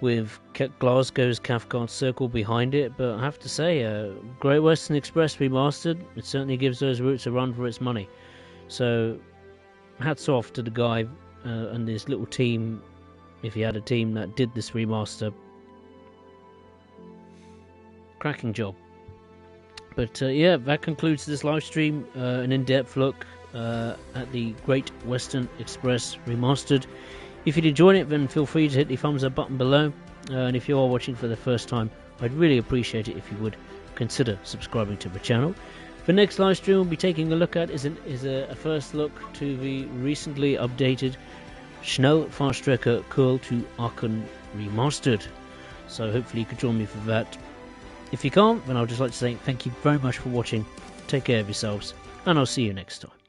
with Glasgow's Cathcart Circle behind it. But I have to say, Great Western Express Remastered, it certainly gives those routes a run for its money. So hats off to the guy and his little team if you had a team that did this remaster. Cracking job. But yeah, that concludes this live stream. An in-depth look at the Great Western Express Remastered. If you'd enjoyed it, then feel free to hit the thumbs up button below. And if you are watching for the first time, I'd really appreciate it if you would consider subscribing to the channel. The next live stream we'll be taking a look at is a first look to the recently updated Schnellfahrstrecke Curl to Aachen Remastered. So hopefully you could join me for that. If you can't, then I'd just like to say thank you very much for watching. Take care of yourselves, and I'll see you next time.